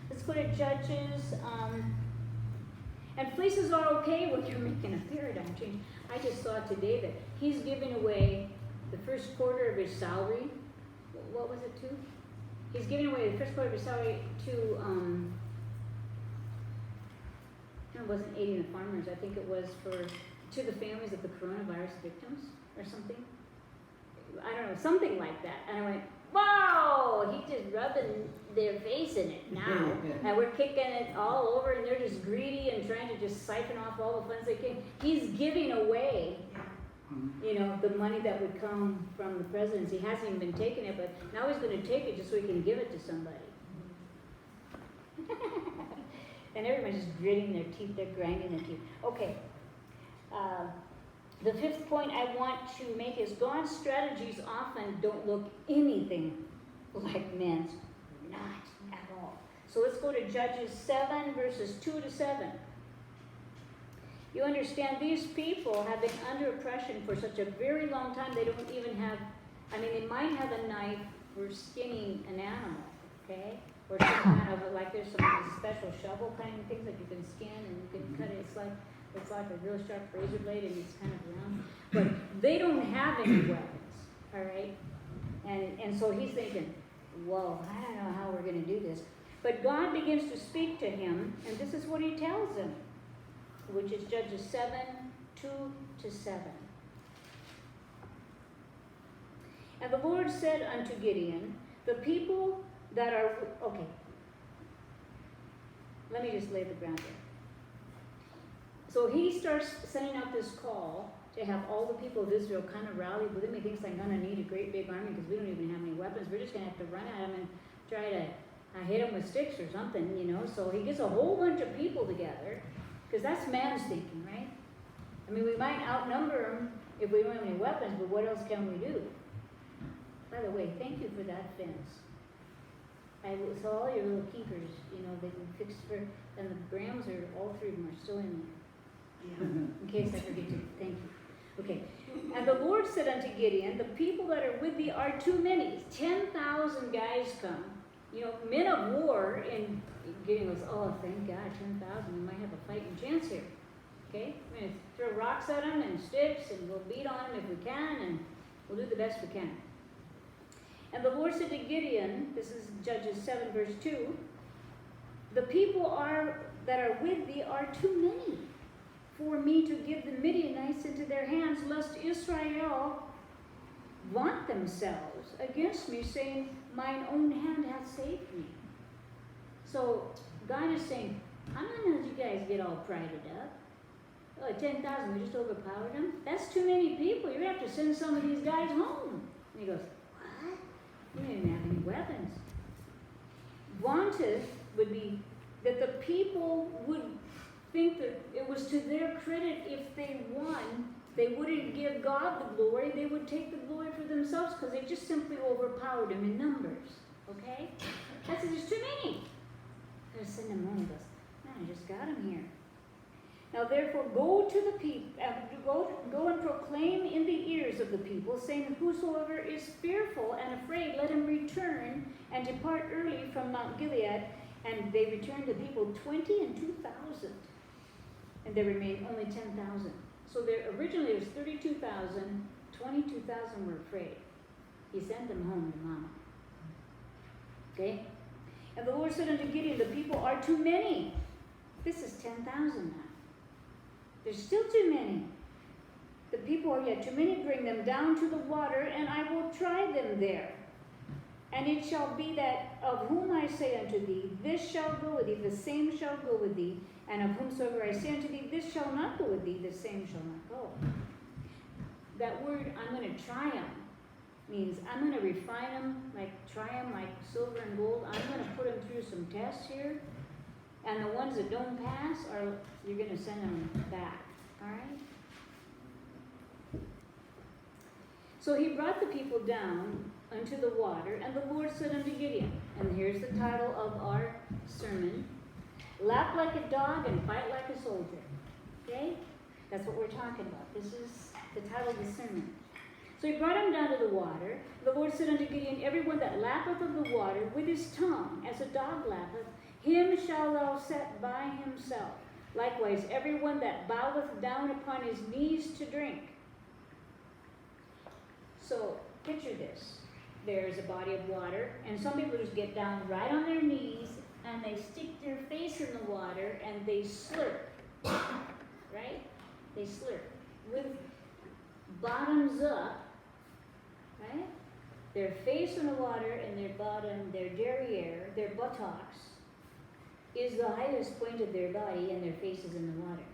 Let's go to Judges. And places are okay when you're making a paradigm change. I just saw today that he's giving away the first quarter of his salary. What was it to? He's giving away the first quarter of his salary to, it wasn't aiding the farmers. I think it was to the families of the coronavirus victims or something. I don't know, something like that. And I went, wow, he's just rubbing their face in it now. And we're kicking it all over, and they're just greedy and trying to just siphon off all the funds they can. He's giving away, the money that would come from the presidency. He hasn't even been taking it, but now he's going to take it just so he can give it to somebody. And everybody's just gritting their teeth, they're grinding their teeth. Okay. The fifth point I want to make is God's strategies often don't look anything like men's. Not at all. So let's go to Judges 7, verses 2 to 7. You understand, these people have been under oppression for such a very long time, they don't even have, they might have a knife for skinning an animal, okay? Or some kind of, like there's some special shovel kind of things that you can skin and you can cut it. It's like a real sharp razor blade and it's kind of round. But they don't have any weapons, all right? And so he's thinking, whoa, I don't know how we're going to do this. But God begins to speak to him, and this is what he tells him, which is Judges 7, 2 to 7. And the Lord said unto Gideon, the people that are, okay, let me just lay the ground there. So he starts sending out this call to have all the people of Israel kind of rally with him. He thinks they're going to need a great big army because we don't even have any weapons. We're just going to have to run at him and try to hit him with sticks or something, So he gets a whole bunch of people together because that's man's thinking, right? We might outnumber them if we don't have any weapons, but what else can we do? By the way, thank you for that fence. I saw all your little keepers, that you fixed for, and the Grahams all three of them are still in there. In case I forget to, thank you. Okay. And the Lord said unto Gideon, the people that are with thee are too many. 10,000 guys come. Men of war. And Gideon goes, oh, thank God, 10,000. We might have a fighting chance here. Okay? We're going to throw rocks at them and sticks, and we'll beat on them if we can, and we'll do the best we can. And the Lord said to Gideon, this is Judges 7, verse 2, the people that are with thee are too many for me to give the Midianites into their hands, lest Israel vaunt themselves against me, saying, mine own hand hath saved me. So God is saying, I'm not going to let you guys get all prided up. Oh, 10,000, we just overpowered them? That's too many people. You're going to have to send some of these guys home. And he goes, what? We don't even have any weapons. Vaunted would be that the people would think that it was to their credit if they won. They wouldn't give God the glory. They would take the glory for themselves because they just simply overpowered them in numbers. Okay? That's there's too many. I'm going to send them home. He goes, man, I just got them here. Now therefore go to the people, go and proclaim in the ears of the people, saying, whosoever is fearful and afraid, let him return and depart early from Mount Gilead. And they returned the people 20 and 2,000. And there remained only 10,000. So originally it was 32,000, 22,000 were afraid. He sent them home to mama. Okay? And the Lord said unto Gideon, the people are too many. This is 10,000 now. There's still too many. The people are yet too many. Bring them down to the water, and I will try them there. And it shall be that of whom I say unto thee, this shall go with thee, the same shall go with thee. And of whomsoever I say unto thee, this shall not go with thee, the same shall not go. That word, I'm going to try them, means I'm going to refine them, try them like silver and gold. I'm going to put them through some tests here. And the ones that don't pass, you're going to send them back. All right? So he brought the people down unto the water, and the Lord said unto Gideon, and here's the title of our sermon, Laugh like a dog and fight like a soldier. Okay? That's what we're talking about. This is the title of the sermon. So he brought him down to the water. The Lord said unto Gideon, everyone that lappeth of the water with his tongue, as a dog lappeth, him shalt thou set by himself. Likewise, everyone that boweth down upon his knees to drink. So, picture this. There's a body of water, and some people just get down right on their knees, and they stick their face in the water, and they slurp. Right? They slurp. With bottoms up, right? Their face in the water, and their bottom, their derriere, their buttocks, is the highest point of their body, and their face is in the water.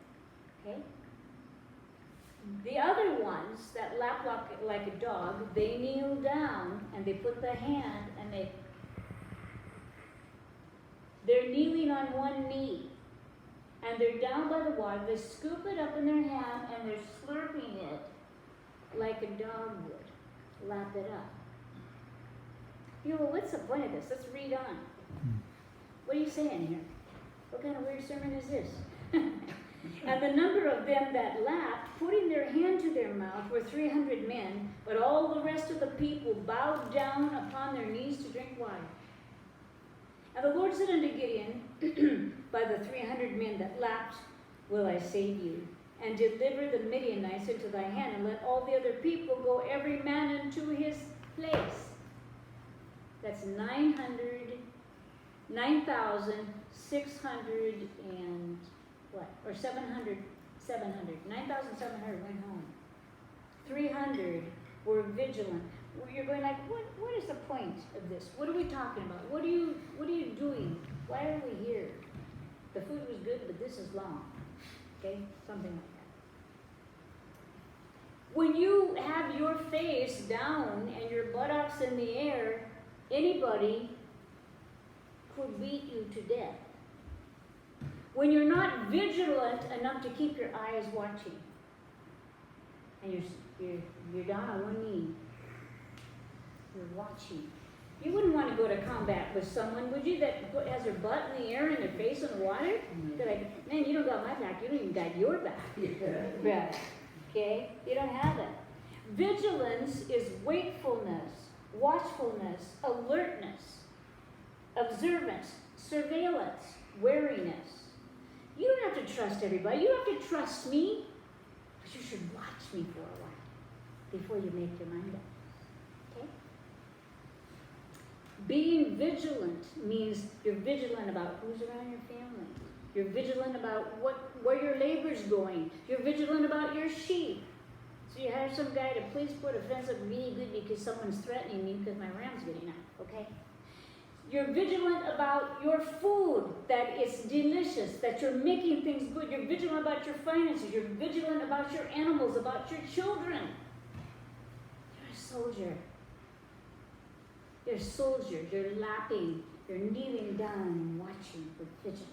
Okay? The other ones that lap like a dog, they kneel down and they put the hand and they're kneeling on one knee. And they're down by the water, they scoop it up in their hand and they're slurping it like a dog would. Lap it up. You know, well, what's the point of this? Let's read on. What are you saying here? What kind of weird sermon is this? And the number of them that lapped, putting their hand to their mouth, were 300 men, but all the rest of the people bowed down upon their knees to drink water. And the Lord said unto Gideon, by the 300 men that lapped will I save you, and deliver the Midianites into thy hand, and let all the other people go every man into his place. That's 9,600 and what? Or 700, 9,700 went home. 300 were vigilant. You're going like, what is the point of this? What are we talking about? What are you doing? Why are we here? The food was good, but this is long. Okay? Something like that. When you have your face down and your buttocks in the air, anybody could beat you to death. When you're not vigilant enough to keep your eyes watching, and you're down on one knee, you're watching. You wouldn't want to go to combat with someone, would you, that has their butt in the air and their face in the water? They're like, man, you don't got my back, you don't even got your back. Yeah. Okay? You don't have it. Vigilance is wakefulness, watchfulness, alertness, observance, surveillance, wariness. You don't have to trust everybody. You don't have to trust me, but you should watch me for a while before you make your mind up. Okay? Being vigilant means you're vigilant about who's around your family. You're vigilant about where your labor's going. You're vigilant about your sheep. So you hire some guy to please put a fence up really good because someone's threatening me because my ram's getting out. Okay? You're vigilant about your food, that it's delicious, that you're making things good. You're vigilant about your finances. You're vigilant about your animals, about your children. You're a soldier. You're a soldier. You're lapping. You're kneeling down and watching with vigilance.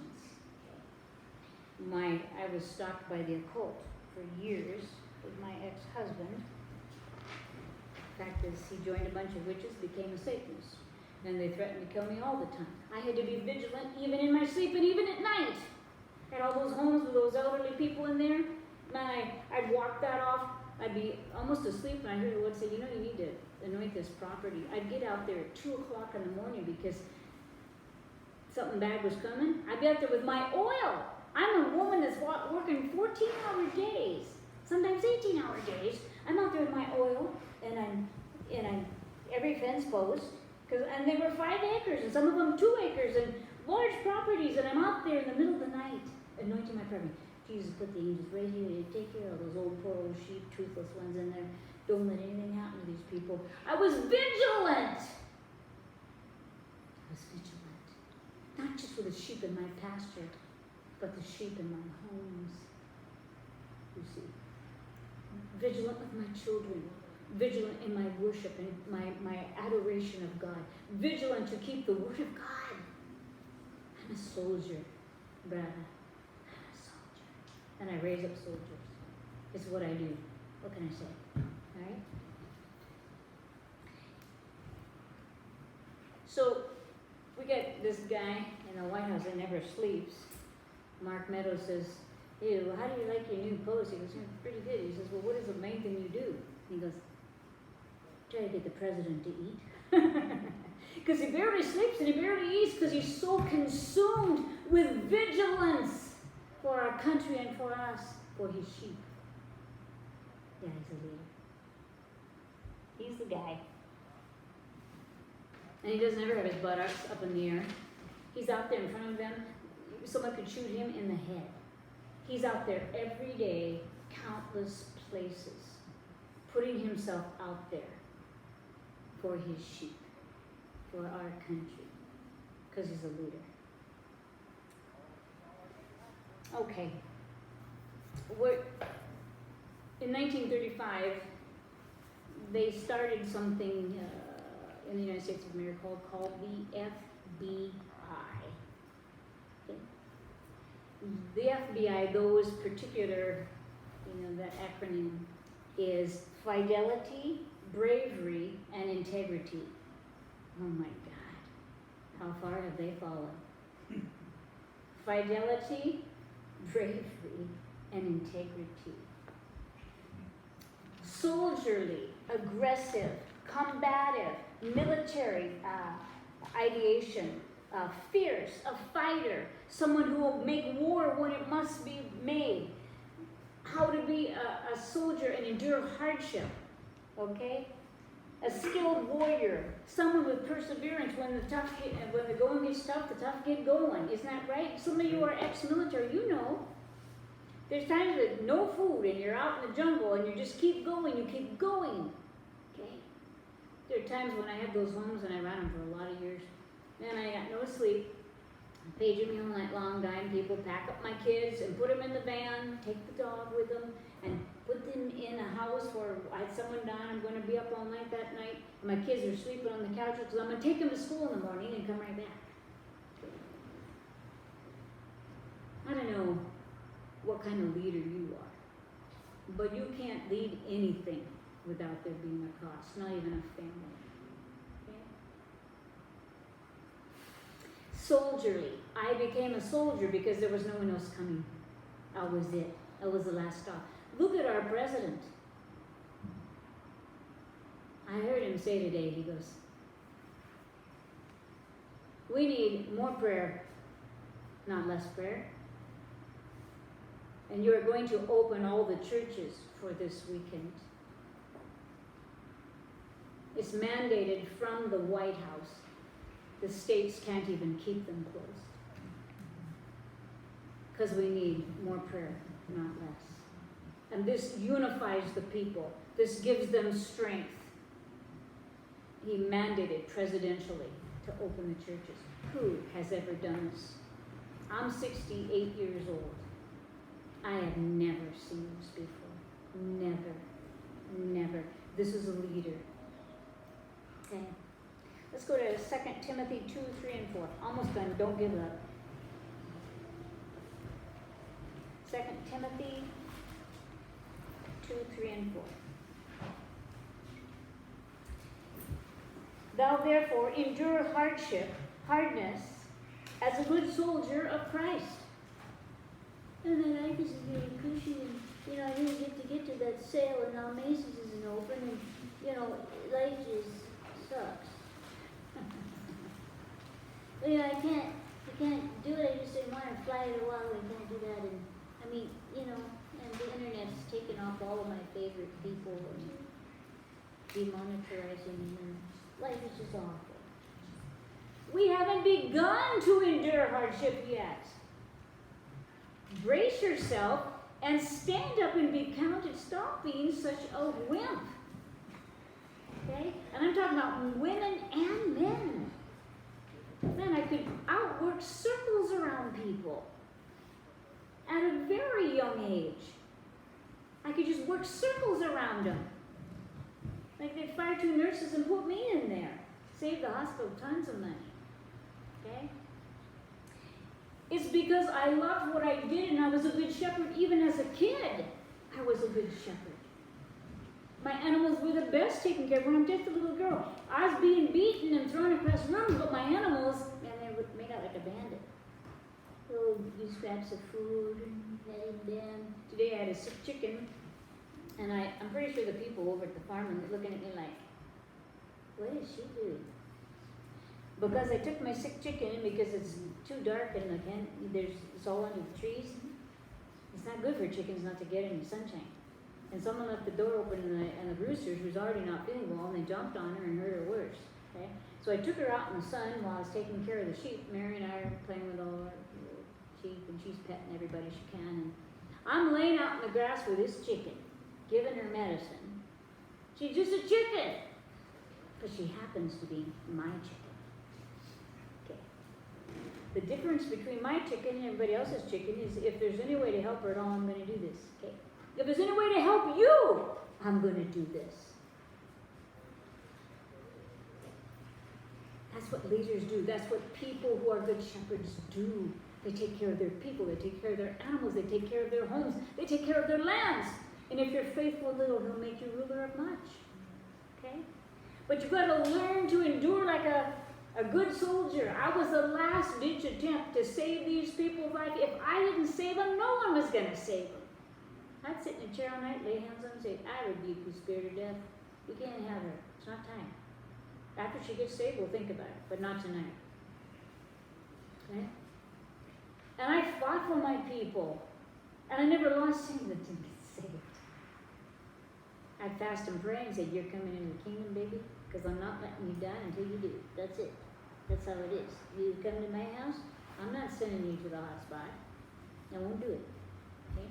I was stalked by the occult for years with my ex-husband. The fact is, he joined a bunch of witches, became a Satanist. And they threatened to kill me all the time. I had to be vigilant even in my sleep and even at night. Had all those homes with those elderly people in there. Man, I'd walk that off. I'd be almost asleep and I heard the Lord say, you know, you need to anoint this property. I'd get out there at 2 o'clock in the morning because something bad was coming. I'd be out there with my oil. I'm a woman that's working 14-hour days, sometimes 18-hour days. I'm out there with my oil and I'm every fence post. And they were 5 acres, and some of them 2 acres, and large properties, and I'm out there in the middle of the night, anointing my property. Jesus, put the angels right here to take care of those poor old sheep, toothless ones in there. Don't let anything happen to these people. I was vigilant. Not just for the sheep in my pasture, but the sheep in my homes. You see. Vigilant with my children. Vigilant in my worship and my adoration of God. Vigilant to keep the word of God. I'm a soldier, brother. I'm a soldier. And I raise up soldiers. It's what I do. What can I say? All right? So, we get this guy in the White House that never sleeps. Mark Meadows says, hey, well, how do you like your new post? He goes, pretty good. He says, well, what is the main thing you do? He goes, try to get the president to eat. Because he barely sleeps and he barely eats because he's so consumed with vigilance. for our country and for us, for his sheep. Yeah, he's a leader. He's the guy. And he doesn't ever have his buttocks up in the air. He's out there in front of them. Someone could shoot him in the head. He's out there every day, countless places, putting himself out there for his sheep, for our country, because he's a leader. Okay. In 1935, they started something in the United States of America called the FBI. Okay. The FBI, those particular, that acronym is Fidelity, Bravery, and Integrity. Oh my God, how far have they fallen? Fidelity, bravery, and integrity. Soldierly, aggressive, combative, military ideation, fierce, a fighter, someone who will make war when it must be made. How to be a soldier and endure hardship, okay? A skilled warrior, someone with perseverance when the going gets tough, the tough get going. Isn't that right? Some of you are ex-military, you know. There's times that no food and you're out in the jungle and you just keep going, you keep going. Okay? There are times when I had those homes and I ran them for a lot of years. Man, I got no sleep. Paging me all night long, dying people, pack up my kids and put them in the van, take the dog with them, and put them in a house where I had someone die, I'm going to be up all night that night, and my kids are sleeping on the couch because I'm going to take them to school in the morning and come right back. I don't know what kind of leader you are, but you can't lead anything without there being a cost, not even a family. Okay? Soldierly. I became a soldier because there was no one else coming. I was it. I was the last stop. Look at our president. I heard him say today, he goes, we need more prayer, not less prayer. And you are going to open all the churches for this weekend. It's mandated from the White House. The states can't even keep them closed. Because we need more prayer, not less. And this unifies the people. This gives them strength. He mandated presidentially to open the churches. Who has ever done this? I'm 68 years old. I have never seen this before. Never. This is a leader. Okay. Let's go to 2 Timothy 2, 3, and 4. Almost done. Don't give up. 2 Timothy 2, 3, and 4. Thou therefore endure hardness, as a good soldier of Christ. And my life is very cushy, and I didn't get to that sale, and now Macy's isn't open, and life just sucks. But I can't do it. I just didn't want to fly it a while. I can't do that, and and the internet's taken off all of my favorite people and demonetizing them. Life is just awful. We haven't begun to endure hardship yet. Brace yourself and stand up and be counted. Stop being such a wimp. Okay? And I'm talking about women and men. Man, I could outwork circles around people at a very young age. I could just work circles around them. Like they'd fire 2 nurses and put me in there. Save the hospital tons of money. Okay? It's because I loved what I did and I was a good shepherd even as a kid. I was a good shepherd. My animals were the best taken care of when I'm just a little girl. I was being beaten and thrown across rooms, but my animals, man, they were made out like a bandit. Little scraps of food and petting them. Today I had a sick chicken, and I'm pretty sure the people over at the farm are looking at me like, what is she doing? Because I took my sick chicken because it's too dark and it's all under the trees. It's not good for chickens not to get any sunshine. And someone left the door open and the roosters was already not feeling well and they jumped on her and hurt her worse. Okay? So I took her out in the sun while I was taking care of the sheep. Mary and I are playing with all our sheep and she's petting everybody she can. And I'm laying out in the grass with this chicken, giving her medicine. She's just a chicken. But she happens to be my chicken. Okay. The difference between my chicken and everybody else's chicken is if there's any way to help her at all, I'm going to do this. Okay. If there's any way to help you, I'm going to do this. That's what leaders do. That's what people who are good shepherds do. They take care of their people. They take care of their animals. They take care of their homes. They take care of their lands. And if you're faithful little, he'll make you ruler of much. Okay? But you've got to learn to endure like a good soldier. I was the last ditch attempt to save these people's life. If I didn't save them, no one was going to save them. I'd sit in a chair all night, lay hands on them and say, I rebuke the spirit of death. We can't have her. It's not time. After she gets saved, we'll think about it, but not tonight. Okay? And I fought for my people, and I never lost anyone to get saved. I'd fast and pray and say, you're coming into the kingdom, baby, because I'm not letting you die until you do. That's it. That's how it is. You come to my house, I'm not sending you to the hot spot. I won't do it. Okay?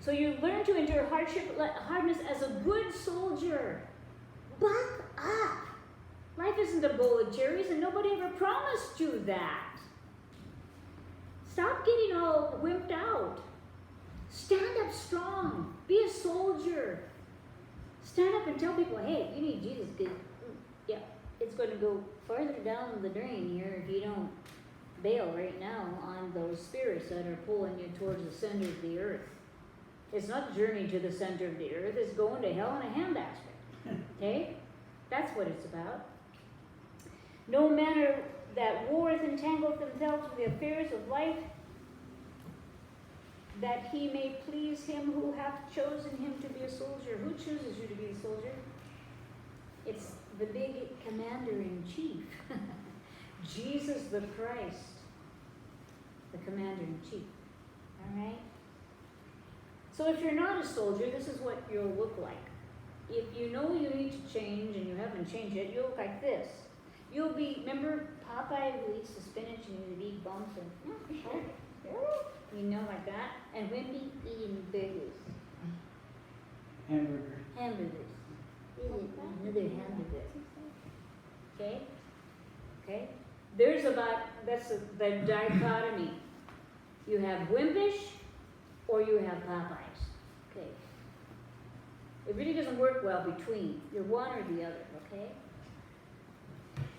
So you learn to endure hardness as a good soldier. Buck up. Life isn't a bowl of cherries, and nobody ever promised you that. Stop getting all wimped out. Stand up strong. Be a soldier. Stand up and tell people, hey, you need Jesus, because it's going to go farther down the drain here if you don't bail right now on those spirits that are pulling you towards the center of the earth. It's not journey to the center of the earth. It's going to hell in a handbasket. Okay? That's what it's about. No manner that warreth entangleth themselves with the affairs of life, that he may please him who hath chosen him to be a soldier. Who chooses you to be a soldier? It's the big commander-in-chief. Jesus the Christ, the commander-in-chief. All right? So if you're not a soldier, this is what you'll look like. If you know you need to change and you haven't changed yet, you'll look like this. You'll be, remember Popeye who eats the spinach and the big bumps and, you know, like that? And Wimpy eating burgers. Hamburgers. Another hamburger. Okay? Okay? There's that's the dichotomy. You have wimpish or you have Popeyes. Okay? It really doesn't work well between. You're one or the other, okay?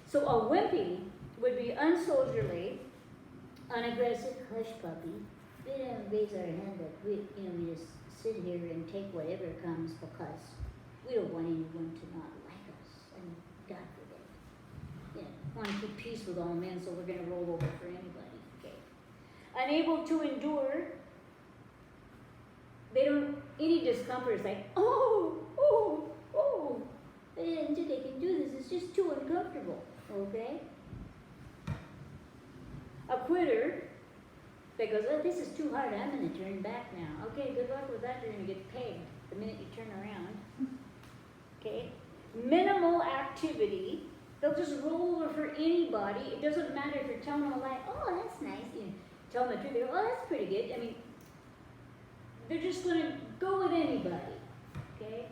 So a wimpy would be unsoldierly, unaggressive, hush puppy. We don't raise our hand up. We just sit here and take whatever comes because we don't want anyone to not like us. And God forbid. Want to keep peace with all men, so we're going to roll over for anybody. Okay. Unable to endure. They don't, any discomfort is like, oh, they didn't think they can do this. It's just too uncomfortable. Okay? A quitter that goes, oh, this is too hard. I'm going to turn back now. Okay, good luck with that. You're going to get pegged the minute you turn around. Okay? Minimal activity. They'll just roll over for anybody. It doesn't matter if you're telling them a lie. Oh, that's nice. Tell them the truth. They go, oh, that's pretty good. I mean, they're just going to go with anybody. Okay?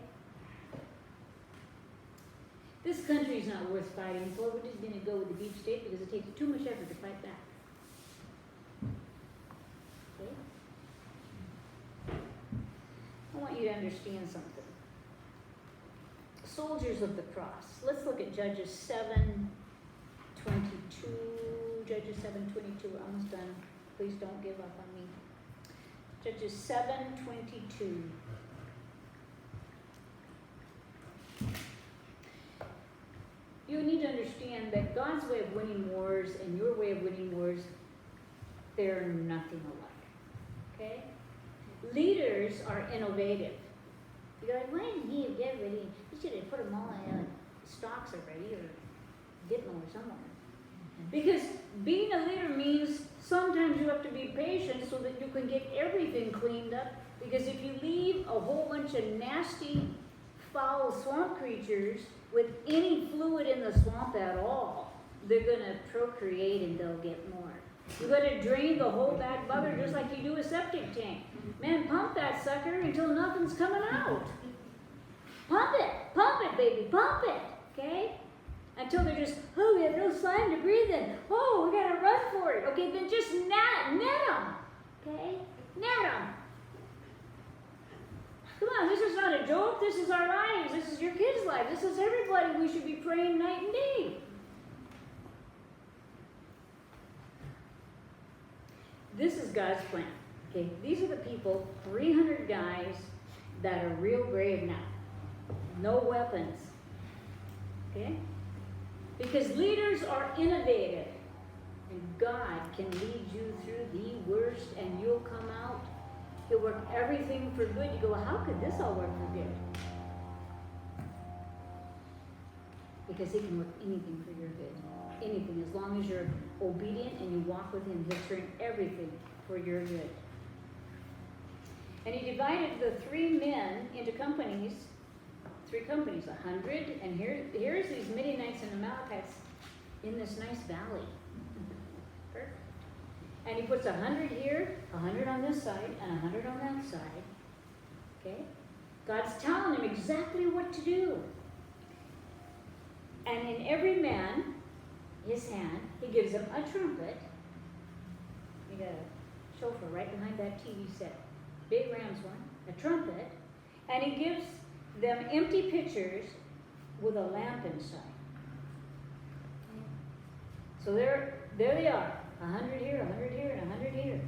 This country is not worth fighting for. We're just going to go with the deep state because it takes too much effort to fight back. Okay? I want you to understand something. Soldiers of the cross. Let's look at Judges 7:22. Judges 7:22. We're almost done. Please don't give up on me. Judges 7:22. You need to understand that God's way of winning wars and your way of winning wars, they're nothing alike. Okay? Leaders are innovative. You're like, why didn't he get ready? He should have put them all in stocks already or Gitmo or somewhere. Because being a leader means Sometimes you have to be patient so that you can get everything cleaned up, because if you leave a whole bunch of nasty, foul swamp creatures with any fluid in the swamp at all, they're gonna procreate and they'll get more. You gotta drain the whole bad bugger just like you do a septic tank. Man, pump that sucker until nothing's coming out. Pump it, baby, pump it, okay? Until they're just, oh, we have no slime to breathe in. Oh, we gotta run for it. Okay, then just net them, okay? Net them. Come on, this is not a joke. This is our lives. This is your kids' lives. This is everybody. We should be praying night and day. This is God's plan. Okay, these are the people, 300 guys that are real brave now. No weapons. Okay? Because leaders are innovative. And God can lead you through the worst and you'll come out. He'll work everything for good. You go, well, how could this all work for good? Because He can work anything for your good. Anything. As long as you're obedient and you walk with Him, He'll turn everything for your good. And He divided the 3 men into companies. 3 companies, 100, and here's these Midianites and Amalekites in this nice valley. Perfect. And He puts 100 here, 100 on this side, and 100 on that side. Okay? God's telling him exactly what to do. And in every man, his hand, He gives him a trumpet. You got a chauffeur right behind that TV set. Big Rams one, a trumpet, and He gives them empty pitchers with a lamp inside. So there they are, 100 here, 100 here, and 100 here.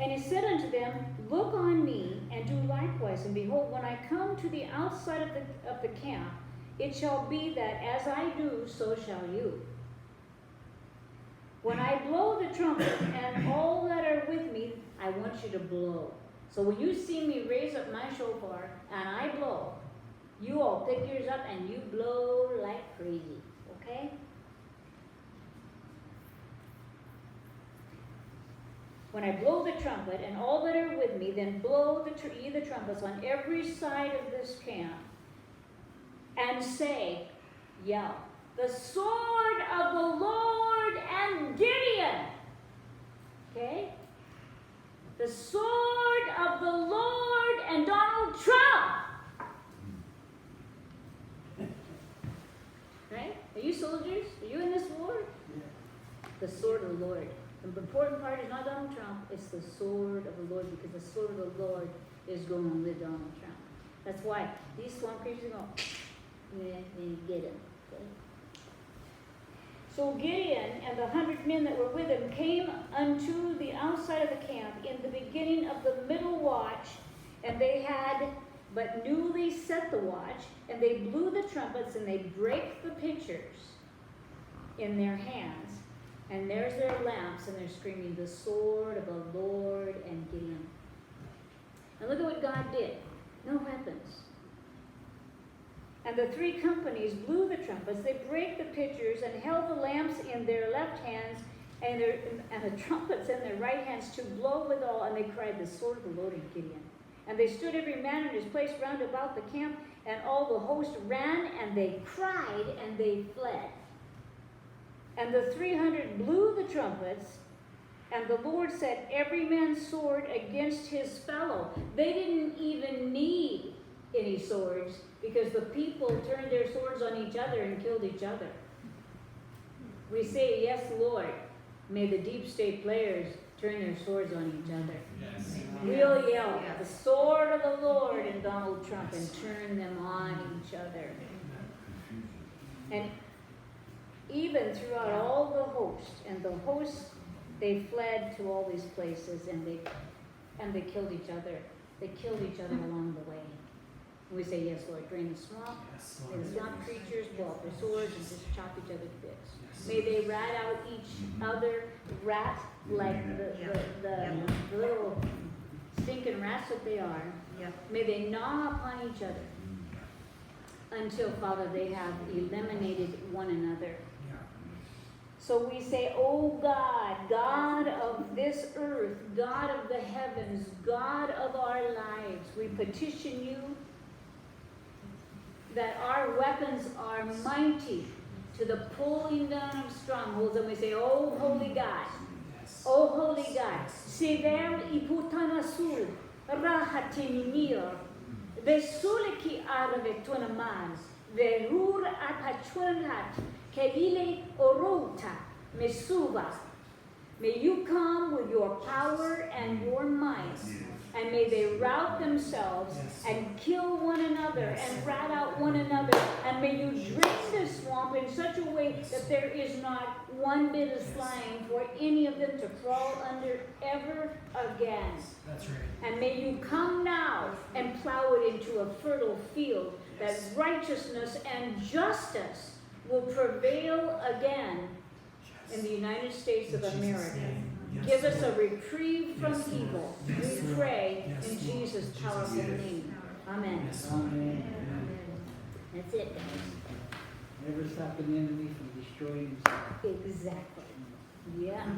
And He said unto them, look on me, and do likewise. And behold, when I come to the outside of the camp, it shall be that as I do, so shall you. When I blow the trumpet, and all that are with me, I want you to blow. So when you see me raise up my shofar, and I blow, you all pick yours up and you blow like crazy, okay? When I blow the trumpet, and all that are with me, then blow ye the trumpets on every side of this camp, and say, yell, the sword of the Lord and Gideon. Okay? The sword of the Lord and Donald Trump. Right? Are you soldiers? Are you in this war? The sword of the Lord. The important part is not Donald Trump, it's the sword of the Lord, because the sword of the Lord is going with Donald Trump. That's why these swamp creatures go, and get him. Okay? So Gideon and the 100 men that were with him came unto the outside of the camp in the beginning of the middle watch, and they had but newly set the watch, and they blew the trumpets, and they brake the pitchers in their hands. And there's their lamps, and they're screaming, the sword of the Lord and Gideon. And look at what God did. No weapons. And the 3 companies blew the trumpets. They brake the pitchers and held the lamps in their left hands and the trumpets in their right hands to blow withal. And they cried, the sword of the Lord and Gideon. And they stood every man in his place round about the camp. And all the host ran, and they cried, and they fled. And the 300 blew the trumpets, and the Lord set every man's sword against his fellow. They didn't even need any swords, because the people turned their swords on each other and killed each other. We say, yes, Lord, may the deep state players turn their swords on each other. Yes. We'll yell, the sword of the Lord in Donald Trump, and turn them on each other. And even throughout all the hosts, and the hosts, they fled to all these places, and they killed each other. They killed each other along the way. And we say, yes, Lord, drain the swamp. Yes, May Lord. the swamp creatures blow up their swords and just chop each other to bits. May they rat out each other, rat like the little stinking rats that they are. May they gnaw upon each other until, Father, they have eliminated one another. So we say, oh God, God of this earth, God of the heavens, God of our lives, we petition you that our weapons are mighty to the pulling down of strongholds. And we say, oh holy God, oh holy God, Sivel iputanasu, rahatinimir, vesuliki arave tunaman, verur apachunhat, kevile orota, mesuva. May you come with your power and your might, and may they rout themselves and kill one another and rat out one another, and may you drain the swamp in such a way that there is not one bit of slime for any of them to crawl under ever again. That's right. And may you come now and plow it into a fertile field, that righteousness and justice will prevail again in the United States of America. Give us a reprieve from evil. We pray in Jesus' powerful name. Amen. Amen. That's it, guys. Never stop an enemy from destroying himself. Exactly. Yeah.